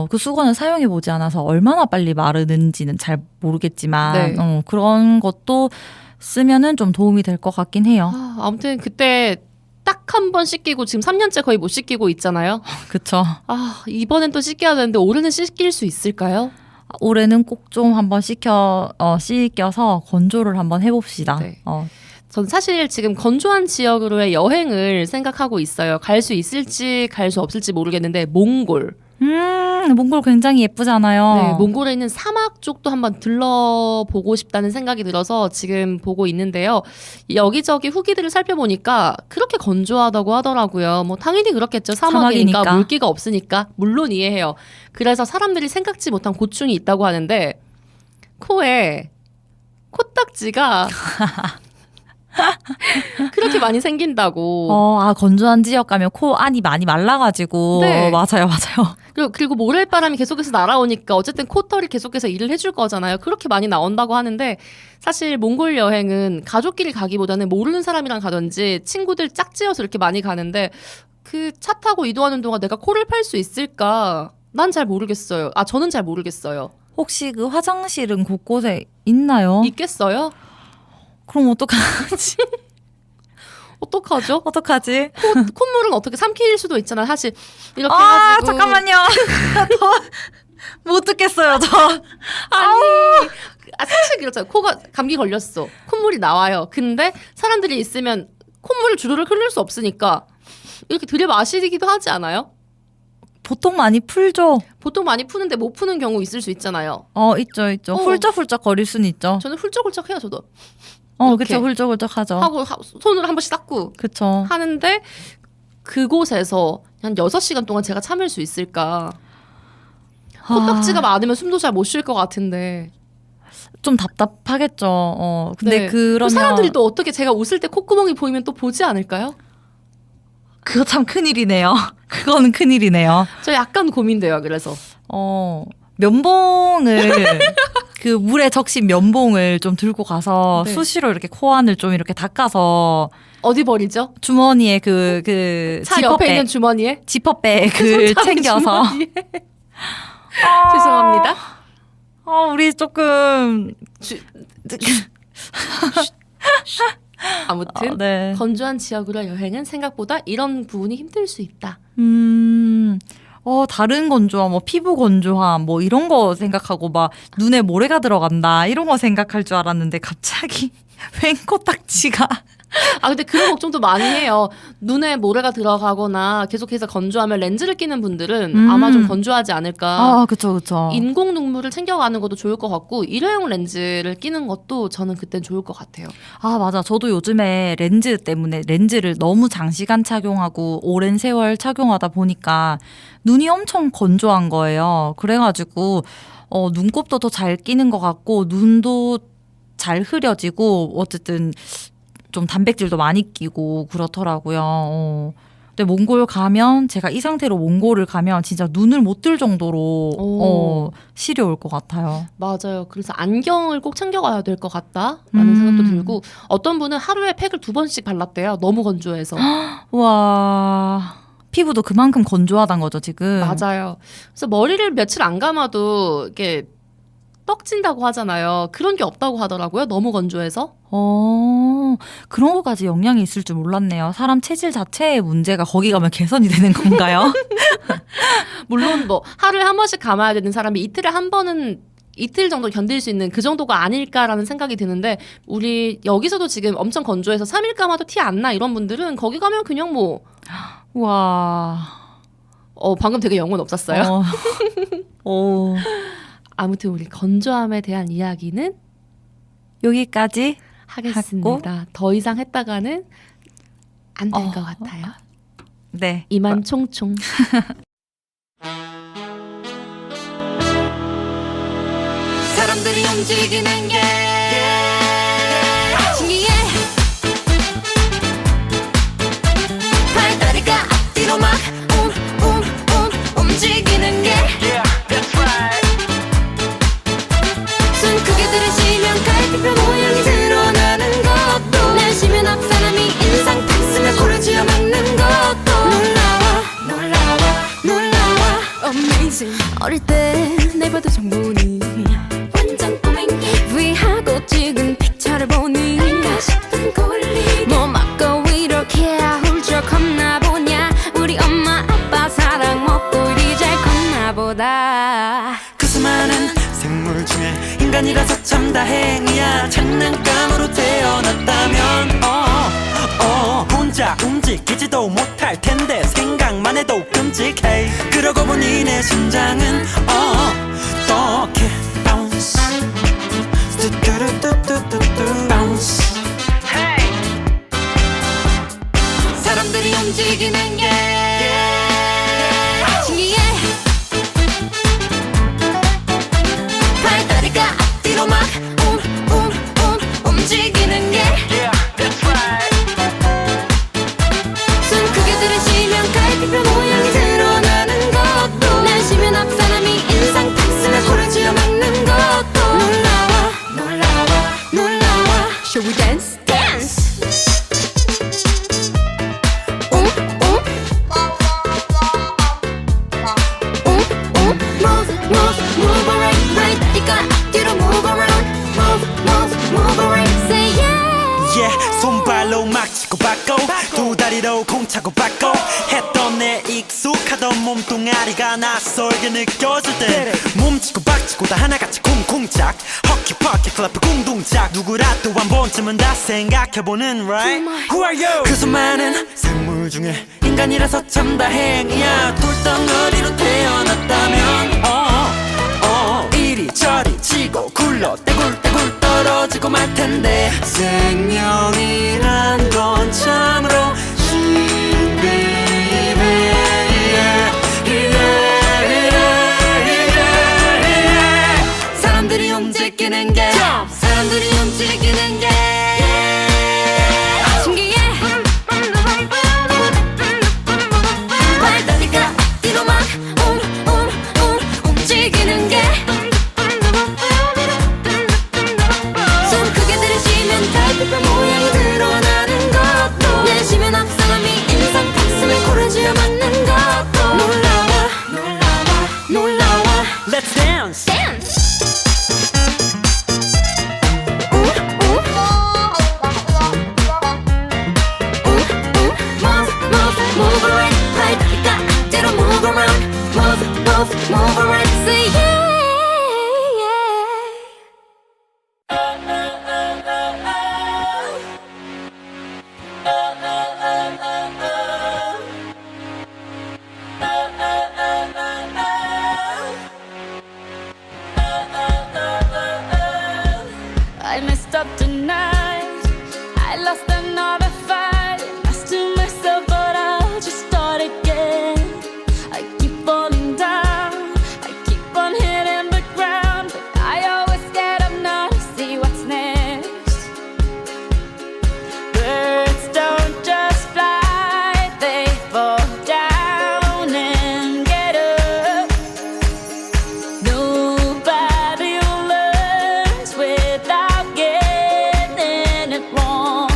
그 수건을 사용해 보지 않아서 얼마나 빨리 마르는지는 잘 모르겠지만 네. 그런 것도 쓰면은 좀 도움이 될 것 같긴 해요. 아무튼 그때 딱 한 번 씻기고 지금 3년째 거의 못 씻기고 있잖아요. 그쵸. 이번엔 또 씻겨야 되는데 올해는 씻길 수 있을까요? 올해는 꼭 좀 한번 씻겨서 건조를 한번 해봅시다. 네. 전 사실 지금 건조한 지역으로의 여행을 생각하고 있어요. 갈 수 있을지 갈 수 없을지 모르겠는데 몽골. 몽골 굉장히 예쁘잖아요. 네, 몽골에 있는 사막 쪽도 한번 들러보고 싶다는 생각이 들어서 지금 보고 있는데요. 여기저기 후기들을 살펴보니까 그렇게 건조하다고 하더라고요. 뭐 당연히 그렇겠죠. 사막이니까 사막이니까. 물기가 없으니까 물론 이해해요. 그래서 사람들이 생각지 못한 고충이 있다고 하는데 코에 코딱지가 그렇게 많이 생긴다고. 건조한 지역 가면 코 안이 많이 말라가지고. 네. 맞아요. 그리고 모래바람이 계속해서 날아오니까 어쨌든 코털이 계속해서 일을 해줄 거잖아요. 그렇게 많이 나온다고 하는데 사실 몽골 여행은 가족끼리 가기보다는 모르는 사람이랑 가든지 친구들 짝지어서 이렇게 많이 가는데 그 차 타고 이동하는 동안 내가 코를 팔 수 있을까? 난 잘 모르겠어요. 저는 잘 모르겠어요. 혹시 그 화장실은 곳곳에 있나요? 있겠어요? 그럼 어떡하지? 어떡하죠? 어떡하지? 콧물은 어떻게 삼킬 수도 있잖아요. 사실 이렇게 해가지고. 잠깐만요. 못 듣겠어요, 저. 아니 사실 그렇잖아요. 코가 감기 걸렸어. 콧물이 나와요. 근데 사람들이 있으면 콧물을 주르륵 흘릴 수 없으니까 이렇게 들이마시기도 하지 않아요? 보통 많이 풀죠. 보통 많이 푸는데 못 푸는 경우 있을 수 있잖아요. 있죠. 어. 훌쩍훌쩍 거릴 수는 있죠. 저는 훌쩍훌쩍 해요, 저도. 이렇게. 그쵸. 훌쩍훌쩍 하죠. 하고 손을 한 번씩 닦고 그쵸. 하는데 그곳에서 한 6시간 동안 제가 참을 수 있을까? 코딱지가 많으면 숨도 잘 못 쉴 것 같은데. 좀 답답하겠죠. 근데 네. 그러면 사람들이 또 어떻게 제가 웃을 때 콧구멍이 보이면 또 보지 않을까요? 그거 참 큰일이네요. 그거는 큰일이네요. 저 약간 고민돼요. 그래서 면봉을 그 물에 적신 면봉을 좀 들고 가서 네. 수시로 이렇게 코 안을 좀 이렇게 닦아서 어디 버리죠? 주머니에 그 차 옆에 있는 주머니에? 지퍼백을 손잡이 챙겨서 주머니에. 죄송합니다. 우리 조금 아무튼 네. 건조한 지역으로 여행은 생각보다 이런 부분이 힘들 수 있다. 다른 건조함, 뭐 피부 건조함, 뭐 이런 거 생각하고 막 눈에 모래가 들어간다 이런 거 생각할 줄 알았는데 갑자기 웬 코딱지가 근데 그런 걱정도 많이 해요. 눈에 모래가 들어가거나 계속해서 건조하면 렌즈를 끼는 분들은 아마 좀 건조하지 않을까. 그쵸. 인공 눈물을 챙겨가는 것도 좋을 것 같고 일회용 렌즈를 끼는 것도 저는 그땐 좋을 것 같아요. 맞아. 저도 요즘에 렌즈 때문에 렌즈를 너무 장시간 착용하고 오랜 세월 착용하다 보니까 눈이 엄청 건조한 거예요. 그래가지고 눈곱도 더 잘 끼는 것 같고 눈도 잘 흐려지고 어쨌든 좀 단백질도 많이 끼고 그렇더라고요. 근데 몽골 가면 제가 이 상태로 몽골을 가면 진짜 눈을 못 뜰 정도로 시려울 것 같아요. 맞아요. 그래서 안경을 꼭 챙겨가야 될 것 같다라는 생각도 들고 어떤 분은 하루에 팩을 2번씩 발랐대요. 너무 건조해서. 와 피부도 그만큼 건조하단 거죠 지금. 맞아요. 그래서 머리를 며칠 안 감아도 이렇게 떡진다고 하잖아요. 그런 게 없다고 하더라고요. 너무 건조해서. 그런 거까지 영향이 있을 줄 몰랐네요. 사람 체질 자체의 문제가 거기 가면 개선이 되는 건가요? 물론 뭐 하루에 한 번씩 감아야 되는 사람이 이틀에 한 번은 이틀 정도 견딜 수 있는 그 정도가 아닐까라는 생각이 드는데 우리 여기서도 지금 엄청 건조해서 3일 감아도 티 안 나 이런 분들은 거기 가면 그냥 뭐 와. 방금 되게 영혼 없었어요. 아무튼 우리 건조함에 대한 이야기는 여기까지 하겠습니다. 더 이상 했다가는 안 될 것 같아요. 네. 이만 총총. 사람들이 움직이는 게 신기해 팔다리가 앞뒤로 막 움직이는 게 숨 크게 들이쉬면 갈비뼈 모양이 드러나는 것도 내쉬면 앞 사람이 인상 탁 쓰면 코를 쥐어 막는 것도 놀라워 Amazing 어릴 때 내 표정 보니 완전 꼬맹이 위하고 찍은 픽처를 보니 아닌가 싶은 권리 뭐 맞고 이렇게 훌쩍 컸나 보냐 우리 엄마 아빠 사랑 먹고 이리 잘 컸나 보다 그 수많은 생물 중에 인간이라서 참 다행이야 장난감으로 태어났다면 혼자 움직이지도 못할 텐데 생각만 해도 끔찍해 그러고 보니 내 심장은 어떻게 bounce 뚜뚜루뚜뚜뚜뚜 bounce 사람들이 움직이는 게 신기해 팔다리가 앞뒤로 막 움직이는 게 숨 크게 들이쉬면 갈비뼈 모양이 드러나는 것도 내쉬면 앞 사람이 인상 탁 쓰면 코를 쥐어 막는 것도 놀라워 Shall we dance? Dance! Move around right 다리가 앞뒤로 move around move around say yeah yeah 손발로 막 치고받고 두 다리로 공차고 받고 했던 내 익숙하던 몸뚱아리가 낯설게 느껴질 때 몸치고 박치고 다 하나같이 쿵쿵짝 허키퍼키 클래프 궁둥짝 누구라도 한 번쯤은 다 생각해보는 right Who are you 그 수많은 생물 중에 인간이라서 참 다행이야. 돌덩어리로 태어났다면 이리저리 지고 굴러 떼굴떼굴 떨어지고 말 텐데 생명이란 건 참으로 사람들이 움직이는 게 사람들이 움직이는 게 신기해 발다리가 앞뒤로만 움직이는 게 손 크게 들이쉬면 달빛별 모양이 드러나는 것도 내쉬면 앞 사람이 인상 가슴에 코를 쥐어 맞는 것도 놀라워 Let's dance dance move around 발다리가 앞뒤로 move around move around say yeah I messed up tonight. I lost another fight. Lost to myself, but I'll just start again. I keep falling down. I keep on hitting the ground, but I always get up now to see what's next. Birds don't just fly, they fall down and get up. Nobody learns without getting it wrong.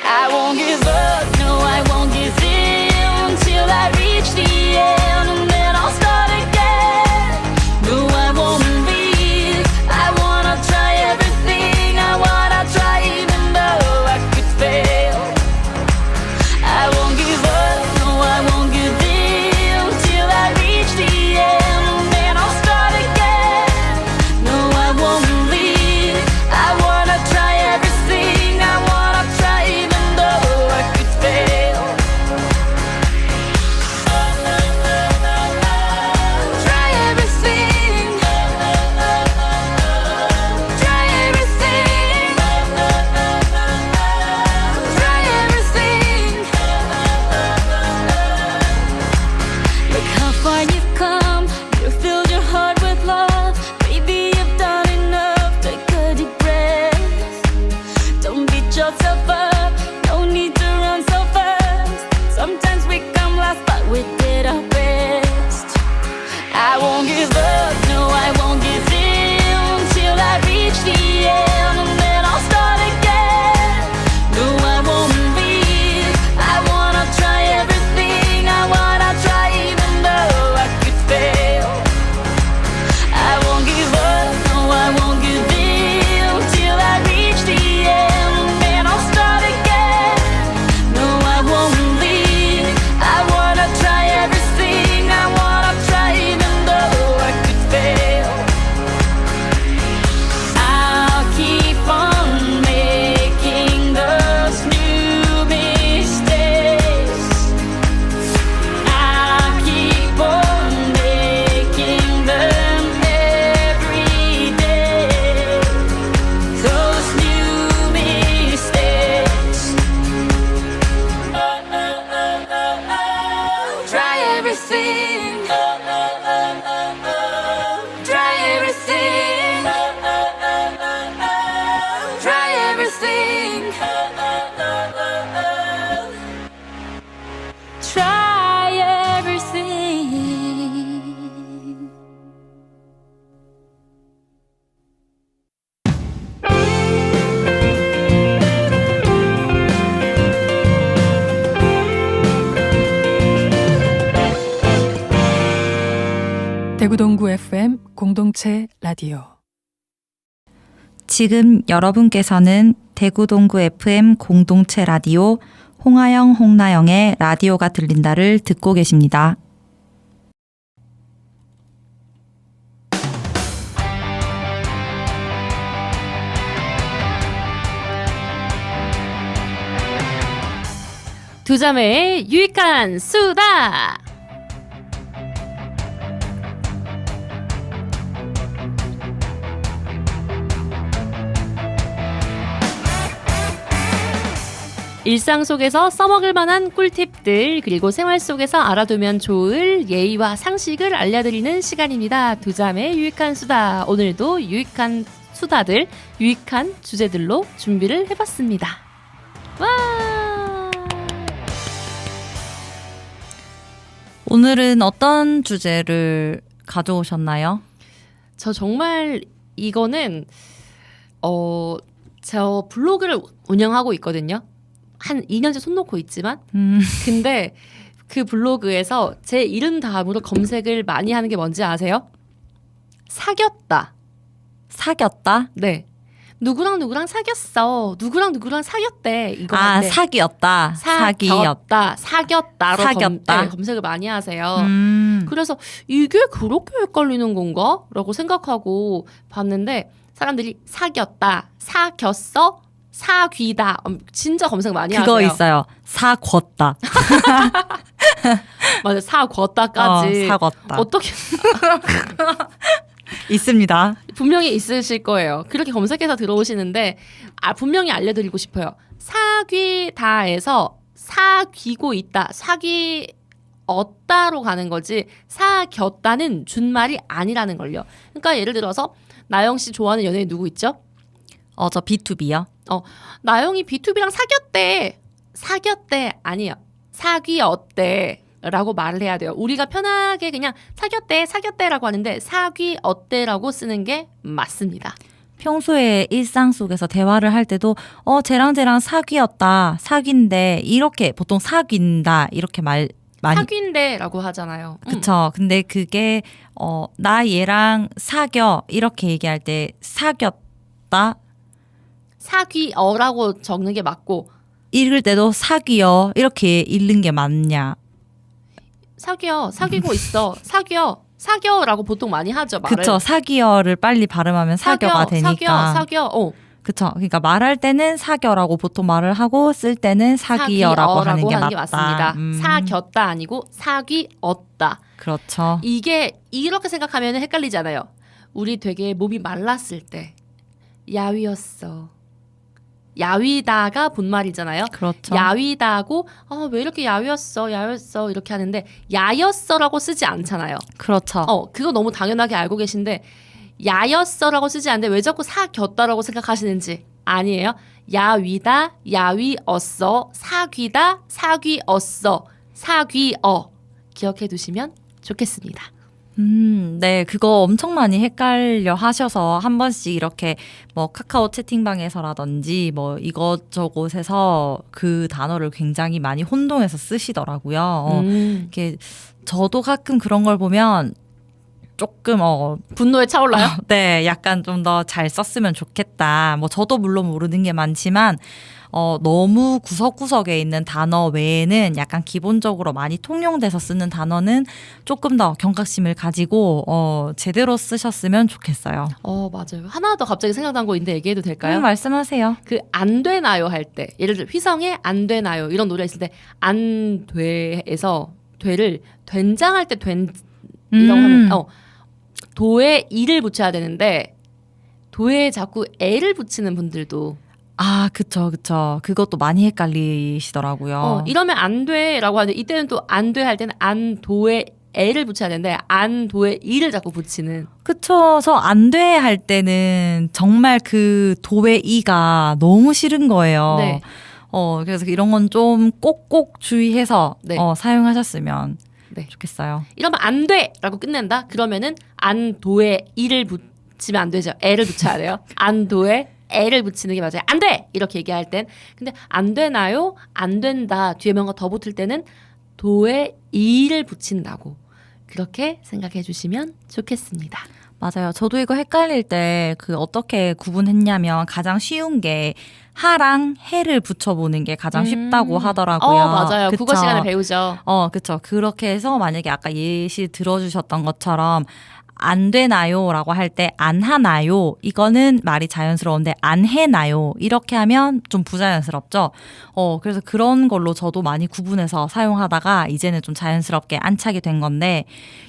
I won't give up, no, I won't give in till I reach the end, and then I'll start again. No, I won't leave. I wanna try everything. I wanna try even though I could fail. I won't give up, no, I won't give in till I reach the end, and then I'll start again. No, I won't leave. I wanna try everything. I wanna try even though I could fail. Try everything. Try everything. Try everything. Look how far you've come. You filled your heart with love. Baby, you've done enough. Take a deep breath. Don't beat yourself up. No need to run so fast. Sometimes we come last, but we did our best. I won't give up. No, I won't give in till I reach the end, and then I'll start again. No, I won't leave. I wanna try everything. I wanna try even though I could fail. I won't give up. No, I won't give in till I reach the end, and then I'll start again. No, I won't leave. I wanna try everything. I wanna try even though I could fail. I'll keep on making those new mistakes. I'll keep on making them every day. Those new mistakes. Try everything. Try everything. Try everything. Try everything. 대구 동구 FM 공동체 라디오. 지금 여러분께서는 대구 동구 FM 공동체 라디오 홍하영 홍나영의 라디오가 들린다를 듣고 계십니다. 두 자매의 유익한 수다. 일상 속에서 써먹을 만한 꿀팁들, 그리고 생활 속에서 알아두면 좋을 예의와 상식을 알려드리는 시간입니다. 두 자매의 유익한 수다. 오늘도 유익한 수다들, 유익한 주제들로 준비를 해봤습니다. 와! 오늘은 어떤 주제를 가져오셨나요? 저 정말 이거는 저 블로그를 운영하고 있거든요. 한 2년째 손 놓고 있지만 근데 그 블로그에서 제 이름 다음으로 검색을 많이 하는 게 뭔지 아세요? 사귀었다. 사귀었다? 네. 누구랑 사귀었어. 누구랑 사귀었대. 이거 아, 할 때. 사귀었다. 사귀었다. 사귀었다로 사귀었다. 검색을 많이 하세요. 그래서 이게 그렇게 헷갈리는 건가? 라고 생각하고 봤는데 사람들이 사귀었다, 사귀었어, 사귀다 진짜 검색 많이 그거 하세요. 있어요. 사귀었다. 맞아, 사귀었다까지. 사귀었다. 어떻게 있습니다. 분명히 있으실 거예요. 그렇게 검색해서 들어오시는데 분명히 알려드리고 싶어요. 사귀다에서 사귀고 있다, 사귀었다로 가는 거지 사귀었다는 준말이 아니라는 걸요. 그러니까 예를 들어서 나영 씨 좋아하는 연예인 누구 있죠? 저 B2B요. 나영이 B2B랑 사귀었대 아니에요. 사귀었대 라고 말을 해야 돼요. 우리가 편하게 그냥 사귀었대라고 하는데 사귀었대라고 쓰는 게 맞습니다. 평소에 일상 속에서 대화를 할 때도 쟤랑 사귀었다, 사귄대 이렇게 보통 사귄다 이렇게 많이 사귄대라고 하잖아요. 그쵸. 근데 그게 나 얘랑 사겨 이렇게 얘기할 때 사귀었다 사귀어라고 적는 게 맞고 읽을 때도 사귀어 이렇게 읽는 게 맞냐? 사귀고 있어, 사귀어라고 보통 많이 하죠. 말을. 그쵸. 사귀어를 빨리 발음하면 사겨가 되니까. 사귀어. 그쵸. 그러니까 말할 때는 사겨라고 보통 말을 하고 쓸 때는 사귀어라고 하는 게 맞다. 맞습니다. 사귀었다 아니고 사귀었다. 그렇죠. 이게 이렇게 생각하면 헷갈리잖아요. 우리 되게 몸이 말랐을 때 야위였어. 야위다가 본말이잖아요. 그렇죠. 야위다고 왜 이렇게 야위였어 이렇게 하는데 야였어라고 쓰지 않잖아요. 그렇죠. 그거 너무 당연하게 알고 계신데 야였어라고 쓰지 않는데 왜 자꾸 사귀었다라고 생각하시는지. 아니에요. 야위다, 야위었어, 사귀다, 사귀었어, 사귀어 기억해 두시면 좋겠습니다. 네, 그거 엄청 많이 헷갈려 하셔서 한 번씩 이렇게 뭐 카카오 채팅방에서라든지 뭐 이것저것에서 그 단어를 굉장히 많이 혼동해서 쓰시더라고요. 이렇게 저도 가끔 그런 걸 보면 조금 분노에 차올라요? 네, 약간 좀 더 잘 썼으면 좋겠다. 뭐 저도 물론 모르는 게 많지만 너무 구석구석에 있는 단어 외에는 약간 기본적으로 많이 통용돼서 쓰는 단어는 조금 더 경각심을 가지고 제대로 쓰셨으면 좋겠어요. 맞아요. 하나 더 갑자기 생각난 거 있는데 얘기해도 될까요? 말씀하세요. 그 안 되나요 할 때, 예를 들어 휘성의 안 되나요 이런 노래 있을 때 안 돼에서 되를 된장할 때 된 이라고 하면 도에 이를 붙여야 되는데 도에 자꾸 애를 붙이는 분들도 그쵸. 그것도 많이 헷갈리시더라고요. 이러면 안 돼라고 하는데 이때는 또 안 돼 할 때는 안 도에 애를 붙여야 되는데 안 도에 이를 자꾸 붙이는. 그쵸. 저 안 돼 할 때는 정말 그 도의 이가 너무 싫은 거예요. 네. 그래서 이런 건 좀 꼭꼭 주의해서 네. 사용하셨으면 네. 좋겠어요. 이러면 안 돼라고 끝낸다. 그러면은 안 도에 이를 붙이면 안 되죠. 애를 붙여야 돼요. 안 도에 애를 붙이는 게 맞아요. 안 돼! 이렇게 얘기할 땐. 근데 안 되나요? 안 된다. 뒤에 뭔가 더 붙을 때는 도에 이를 붙인다고. 그렇게 생각해 주시면 좋겠습니다. 맞아요. 저도 이거 헷갈릴 때 어떻게 구분했냐면 가장 쉬운 게 하랑 해를 붙여보는 게 가장 쉽다고 하더라고요. 맞아요. 그쵸? 국어 시간에 배우죠. 그쵸. 그렇게 해서 만약에 아까 예시 들어주셨던 것처럼 안 되나요?라고 할 때 안 하나요? 이거는 말이 자연스러운데 안 해나요? 이렇게 하면 좀 부자연스럽죠. 그래서 그런 걸로 저도 많이 구분해서 사용하다가 이제는 좀 자연스럽게 안착이 된 건데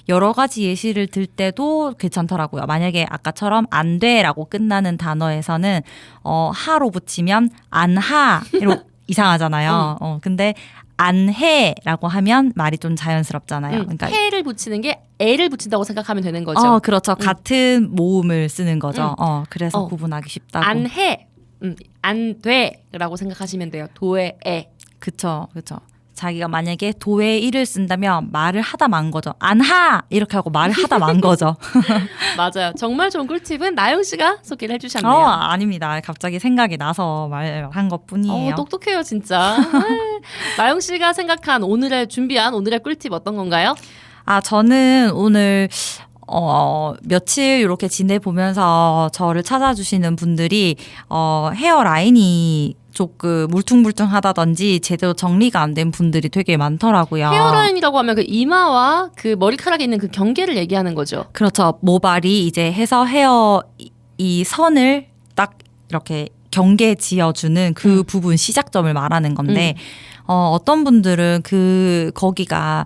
여러 가지 예시를 들 때도 괜찮더라고요. 만약에 아까처럼 안 돼라고 끝나는 단어에서는 하로 붙이면 안 하 이로 이상하잖아요. 근데 안 해라고 하면 말이 좀 자연스럽잖아요. 그러니까 해를 붙이는 게 애를 붙인다고 생각하면 되는 거죠. 그렇죠. 같은 모음을 쓰는 거죠. 그래서 구분하기 쉽다고. 안 해, 안 돼라고 생각하시면 돼요. 도에 애. 그쵸. 자기가 만약에 도에 이를 쓴다면 말을 하다 만 거죠. 안 하! 이렇게 하고 말을 하다 만 거죠. 맞아요. 정말 좋은 꿀팁은 나영 씨가 소개를 해주셨네요. 아닙니다. 갑자기 생각이 나서 말한 것 뿐이에요. 똑똑해요, 진짜. 나영 씨가 생각한 준비한 오늘의 꿀팁 어떤 건가요? 저는 오늘 며칠 이렇게 지내보면서 저를 찾아주시는 분들이 헤어라인이 조금 물퉁물퉁하다든지 제대로 정리가 안 된 분들이 되게 많더라고요. 헤어라인이라고 하면 그 이마와 그 머리카락에 있는 그 경계를 얘기하는 거죠. 그렇죠. 모발이 이제 해서 헤어 이 선을 딱 이렇게 경계 지어주는 그 부분 시작점을 말하는 건데 어떤 분들은 거기가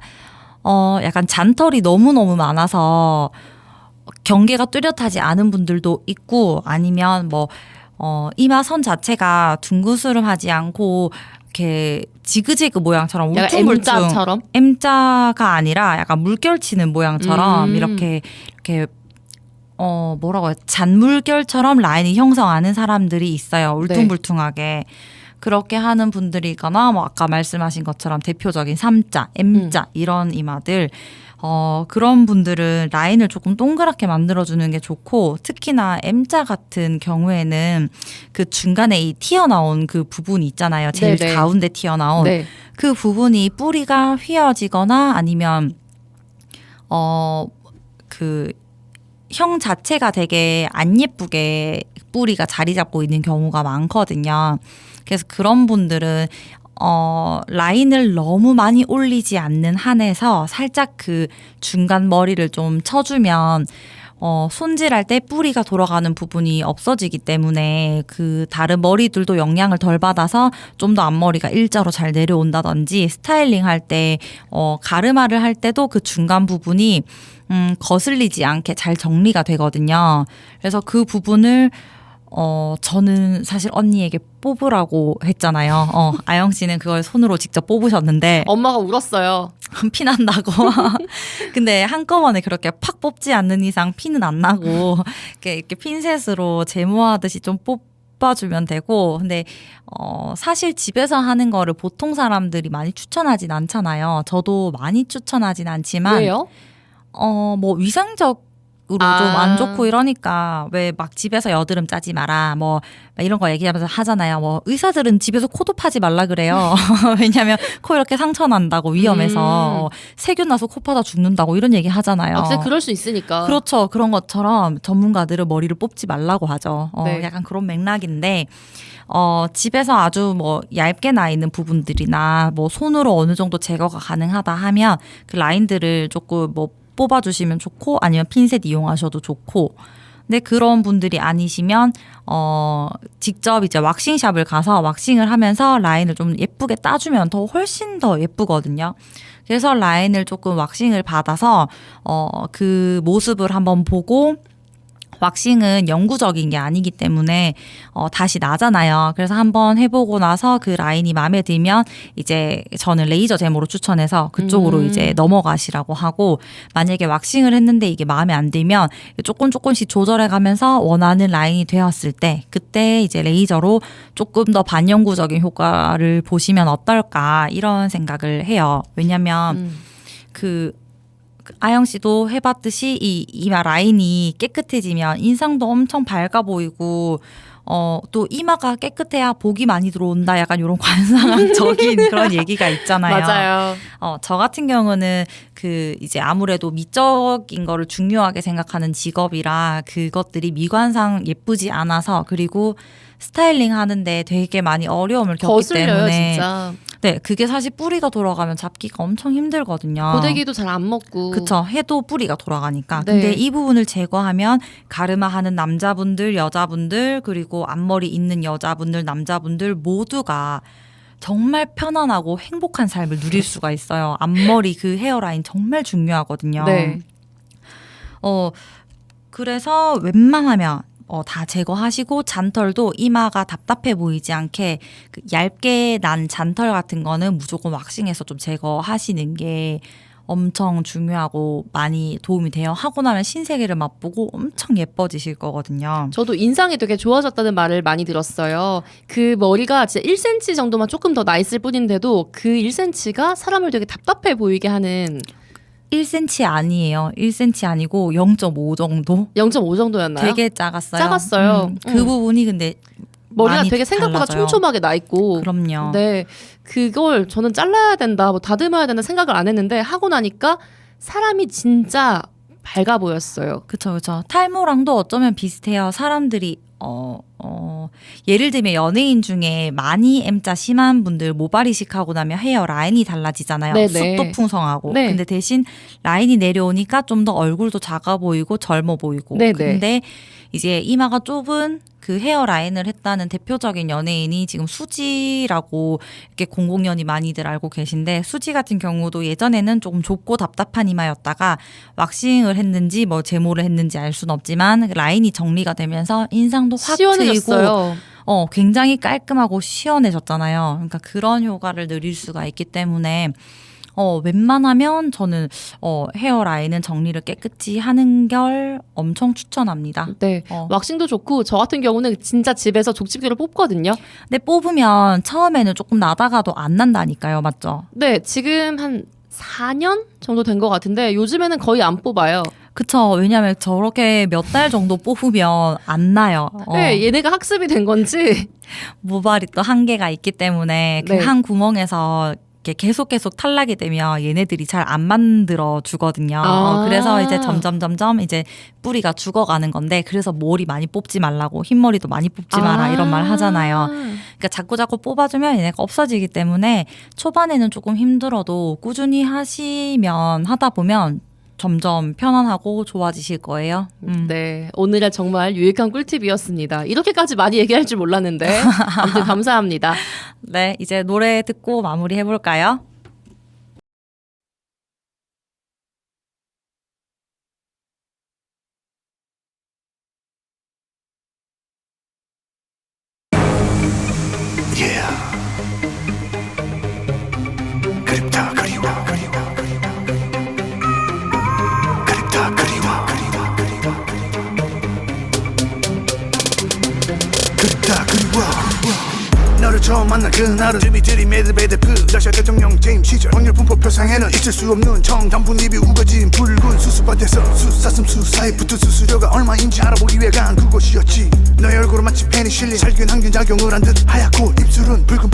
약간 잔털이 너무너무 많아서 경계가 뚜렷하지 않은 분들도 있고 아니면 이마 선 자체가 둥그스름하지 않고 이렇게 지그재그 모양처럼 울퉁불퉁 M자처럼? M자가 아니라 약간 물결치는 모양처럼 이렇게 뭐라고 해요? 잔물결처럼 라인이 형성하는 사람들이 있어요. 울퉁불퉁하게. 그렇게 하는 분들이거나 아까 말씀하신 것처럼 대표적인 3자, M자 이런 이마들 그런 분들은 라인을 조금 동그랗게 만들어주는 게 좋고 특히나 M자 같은 경우에는 그 중간에 이 튀어나온 그 부분이 있잖아요. 제일 네네. 가운데 튀어나온 그 부분이 뿌리가 휘어지거나 아니면 그 형 자체가 되게 안 예쁘게 뿌리가 자리 잡고 있는 경우가 많거든요. 그래서 그런 분들은 라인을 너무 많이 올리지 않는 한에서 살짝 그 중간 머리를 좀 쳐주면 손질할 때 뿌리가 돌아가는 부분이 없어지기 때문에 그 다른 머리들도 영향을 덜 받아서 좀 더 앞머리가 일자로 잘 내려온다든지 스타일링 할 때 가르마를 할 때도 그 중간 부분이 거슬리지 않게 잘 정리가 되거든요. 그래서 그 부분을 저는 사실 언니에게 뽑으라고 했잖아요. 아영 씨는 그걸 손으로 직접 뽑으셨는데 엄마가 울었어요. 피난다고. 근데 한꺼번에 그렇게 팍 뽑지 않는 이상 피는 안 나고 이렇게 핀셋으로 제모하듯이 좀 뽑아주면 되고. 근데 사실 집에서 하는 거를 보통 사람들이 많이 추천하진 않잖아요. 저도 많이 추천하진 않지만 왜요? 위생적 으로 좀 안 좋고 이러니까 왜 막 집에서 여드름 짜지 마라 막 이런 거 얘기하면서 하잖아요. 의사들은 집에서 코도 파지 말라 그래요. 왜냐하면 코 이렇게 상처 난다고 위험해서 세균 나서 코 파다 죽는다고 이런 얘기 하잖아요. 진짜 그럴 수 있으니까. 그렇죠. 그런 것처럼 전문가들은 머리를 뽑지 말라고 하죠. 네. 약간 그런 맥락인데 집에서 아주 얇게 나 있는 부분들이나 손으로 어느 정도 제거가 가능하다 하면 그 라인들을 조금 뽑아주시면 좋고 아니면 핀셋 이용하셔도 좋고. 근데 그런 분들이 아니시면 직접 이제 왁싱샵을 가서 왁싱을 하면서 라인을 좀 예쁘게 따주면 훨씬 더 예쁘거든요. 그래서 라인을 조금 왁싱을 받아서 그 모습을 한번 보고 왁싱은 영구적인 게 아니기 때문에 다시 나잖아요. 그래서 한번 해보고 나서 그 라인이 마음에 들면 이제 저는 레이저 제모로 추천해서 그쪽으로 이제 넘어가시라고 하고 만약에 왁싱을 했는데 이게 마음에 안 들면 조금씩 조절해가면서 원하는 라인이 되었을 때 그때 이제 레이저로 조금 더 반영구적인 효과를 보시면 어떨까 이런 생각을 해요. 왜냐면 아영 씨도 해봤듯이 이 이마 라인이 깨끗해지면 인상도 엄청 밝아 보이고 또 이마가 깨끗해야 복이 많이 들어온다 약간 이런 관상학적인 그런 얘기가 있잖아요. 맞아요. 저 같은 경우는 그 이제 아무래도 미적인 거를 중요하게 생각하는 직업이라 그것들이 미관상 예쁘지 않아서 그리고 스타일링 하는데 되게 많이 어려움을 겪기 거슬려요, 때문에 진짜. 네, 그게 사실 뿌리가 돌아가면 잡기가 엄청 힘들거든요. 고데기도 잘 안 먹고. 그쵸. 해도 뿌리가 돌아가니까. 네. 근데 이 부분을 제거하면 가르마 하는 남자분들, 여자분들, 그리고 앞머리 있는 여자분들, 남자분들 모두가 정말 편안하고 행복한 삶을 누릴 수가 있어요. 앞머리 그 헤어라인 정말 중요하거든요. 네. 그래서 웬만하면 다 제거하시고 잔털도 이마가 답답해 보이지 않게 그 얇게 난 잔털 같은 거는 무조건 왁싱해서 좀 제거하시는 게 엄청 중요하고 많이 도움이 돼요. 하고 나면 신세계를 맛보고 엄청 예뻐지실 거거든요. 저도 인상이 되게 좋아졌다는 말을 많이 들었어요. 그 머리가 진짜 1cm 정도만 조금 더 나 있을 뿐인데도 그 1cm가 사람을 되게 답답해 보이게 하는 1cm 아니에요. 1cm 아니고 0.5 정도? 0.5 정도였나요? 되게 작았어요. 작았어요. 그 부분이 근데 머리가 많이 되게 생각보다 달라져요. 촘촘하게 나 있고. 그럼요. 네, 그걸 저는 잘라야 된다, 뭐 다듬어야 된다 생각을 안 했는데 하고 나니까 사람이 진짜 밝아 보였어요. 그쵸, 그쵸. 탈모랑도 어쩌면 비슷해요. 사람들이, 예를 들면 연예인 중에 많이 M자 심한 분들 모발 이식하고 나면 헤어 라인이 달라지잖아요. 네네. 숱도 풍성하고. 네. 근데 대신 라인이 내려오니까 좀 더 얼굴도 작아 보이고 젊어 보이고. 네네. 근데 이제 이마가 좁은 그 헤어 라인을 했다는 대표적인 연예인이 지금 수지라고 이렇게 공공연히 많이들 알고 계신데 수지 같은 경우도 예전에는 조금 좁고 답답한 이마였다가 왁싱을 했는지 뭐 제모를 했는지 알 수는 없지만 라인이 정리가 되면서 인상도 확 트이고 시원해졌어요. 굉장히 깔끔하고 시원해졌잖아요. 그러니까 그런 효과를 누릴 수가 있기 때문에 웬만하면 저는 헤어 라인은 정리를 깨끗이 하는 걸 엄청 추천합니다. 네, 왁싱도 좋고 저 같은 경우는 진짜 집에서 족집게로 뽑거든요. 근데 뽑으면 처음에는 조금 나다가도 안 난다니까요. 맞죠? 네, 지금 한 4년 정도 된 것 같은데 요즘에는 거의 안 뽑아요. 그쵸. 왜냐하면 저렇게 몇 달 정도 뽑으면 안 나요. 네, 얘네가 학습이 된 건지. 모발이 또 한계가 있기 때문에 그 네. 한 구멍에서 이렇게 계속 탈락이 되면 얘네들이 잘 안 만들어 주거든요. 그래서 이제 점점 이제 뿌리가 죽어가는 건데 그래서 머리 많이 뽑지 말라고 흰머리도 많이 뽑지 마라 이런 말 하잖아요. 그러니까 자꾸 뽑아주면 얘네가 없어지기 때문에 초반에는 조금 힘들어도 꾸준히 하다 보면 점점 편안하고 좋아지실 거예요. 네, 오늘은 정말 유익한 꿀팁이었습니다. 이렇게까지 많이 얘기할 줄 몰랐는데 아무튼 감사합니다. 네, 이제 노래 듣고 마무리 해볼까요? Yeah. 그립다 그리워 그립다 그리워 그립다 그리워 너를 처음 만난 그날은 드미트리 메드베데프 러시아 대통령 재임 시절 확률 분포 표상에는 있을 수 없는 청담분입이 우거진 붉은 수수밭에서 수사슴 수사에 붙은 수수료가 얼마인지 알아보기 위해 간 그곳이었지. 너의 얼굴은 마치 페니실린 살균 항균 작용을 한 듯 하얗고 입술은 붉은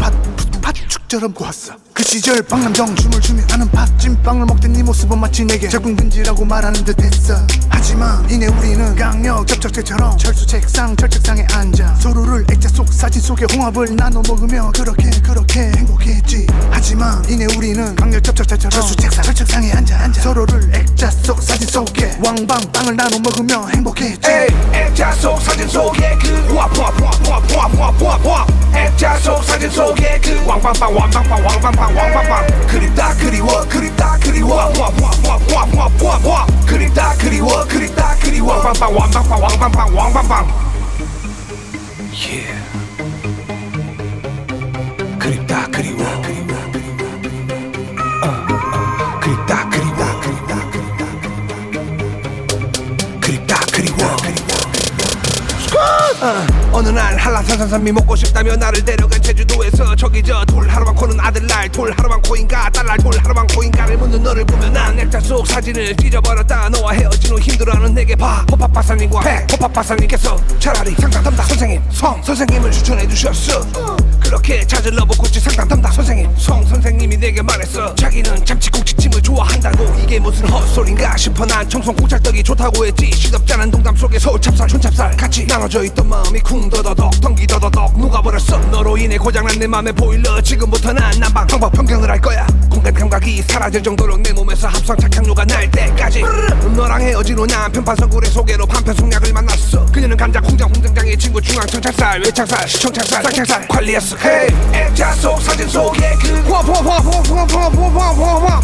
팥죽처럼 고왔어. 그 시절 박남정 춤을 추며 하는 팥찐빵을 먹던 네 모습은 마치 내게 적응근지라고 말하는 듯 했어. 하지만 이내 우리는 강력 접착제처럼 철수 책상 철책상에 앉아 서로를 액자 속 사진 속의 홍합을 나눠 먹으며 그렇게 행복했지. 하지만 이내 우리는 강력 접착제처럼 철수 책상 철책상에 앉아 서로를 액자 속 사진 속에 왕방빵을 나눠 먹으며 행복했지. 액자 속 사진 속에 그 액자 속 사진 속에 그 왕방빵 그립다 그리워 그립다 그리워 그립다 그리워 그립다 그리워 왕방빵 Yeah. 그립다 그리워 그립다 그리워 그립다 그리워 어느 날 한라산산삼이 먹고 싶다며 나를 데려간 제주도에서 저기 저 돌 하루만 코는 아들날 돌 하루만 코인가 딸날 돌 하루만 코인가를 묻는 너를 보면 난 액자 속 사진을 찢어버렸다. 너와 헤어진 후 힘들어하는 내게 호팝 박사님과 호팝 박사님께서 차라리 상담 담당 선생님을 추천해 주셨어. 그렇게 찾으러 보고치 상담 담당 선생님 송 선생님이 내게 말했어. 자기는 참치국지찜을 좋아한다고. 이게 무슨 헛소린가 싶어 난 청송 콩찰떡이 좋다고 했지. 시덥잖은 농담 속에 서울찹쌀 촌찹쌀 같이 나눠져 있던 마음이 쿵더더덕 덩기더더덕 녹아버렸어. 너로 인해 고장난 내 맘의 보일러. 지금부터 난 난방 방법 변경을 할 거야. 공간 감각이 사라질 정도로 내 몸에서 합성 착향료가 날 때까지. 너랑 헤어진 후 난 편판선굴의 소개로 판편송약을 만났어. 그녀는 간장 홍장의 친구 중앙청찰살 외창살 시청찰살 쌍창살 관리했어. Hey 액자 속 사진 속에 그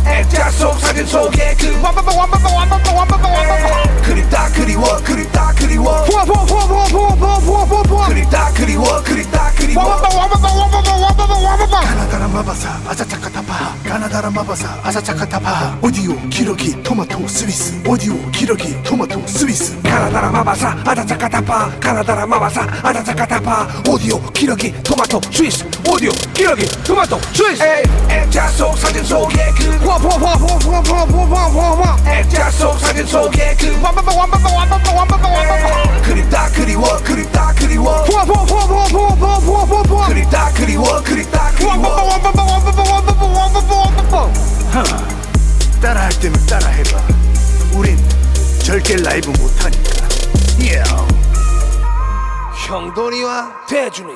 액자 속 사진 속에 그 그립다 그리워 그립다 그리워 그립다 그리워 그립다 그리워 가나다라 마바사 아사차카타파 가나다라 마바사 아사차카타파 오디오 기러기 토마토 스위스 오디오 기러기 토마토 스위스 가나다라 마바사 아다차카타파 가나다라 마바사 아다차카타파 오디오 기러기 토마토 스위스 오디오 기러기 토마토 스위스. 액자 속 사진 속에 그 액자 속 사진 속에 그 그립다 그리워 그립다 그리워 그립다 그리워 그립다 그리워. 따라할 때면 따라해봐 우린 절대 라이브 못하니까 형돈이와 대준이.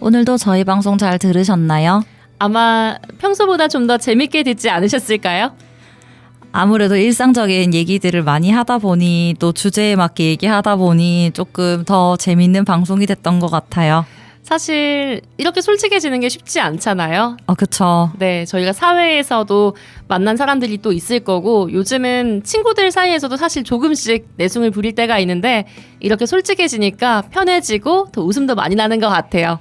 오늘도 저희 방송 잘 들으셨나요? 아마 평소보다 좀 더 재밌게 듣지 않으셨을까요? 아무래도 일상적인 얘기들을 많이 하다 보니 또 주제에 맞게 얘기하다 보니 조금 더 재밌는 방송이 됐던 것 같아요. 사실 이렇게 솔직해지는 게 쉽지 않잖아요. 그쵸. 네, 저희가 사회에서도 만난 사람들이 또 있을 거고 요즘은 친구들 사이에서도 사실 조금씩 내숭을 부릴 때가 있는데 이렇게 솔직해지니까 편해지고 더 웃음도 많이 나는 것 같아요.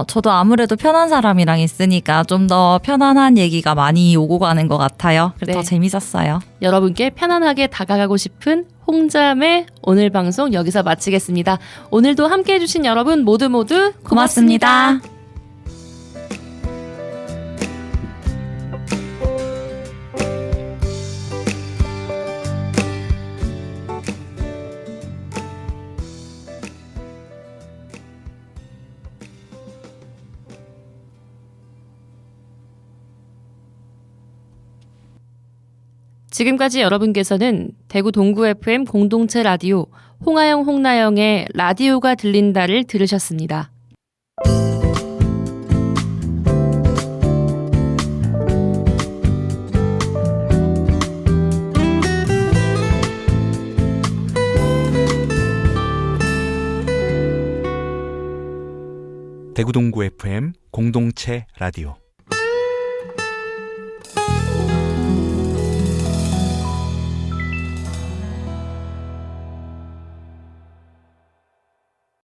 저도 아무래도 편한 사람이랑 있으니까 좀 더 편안한 얘기가 많이 오고 가는 것 같아요. 그래서 네. 더 재밌었어요. 여러분께 편안하게 다가가고 싶은 홍잠의 오늘 방송 여기서 마치겠습니다. 오늘도 함께 해주신 여러분 모두 고맙습니다. 지금까지 여러분께서는 대구 동구 FM 공동체 라디오 홍하영 홍나영의 라디오가 들린다를 들으셨습니다. 대구 동구 FM 공동체 라디오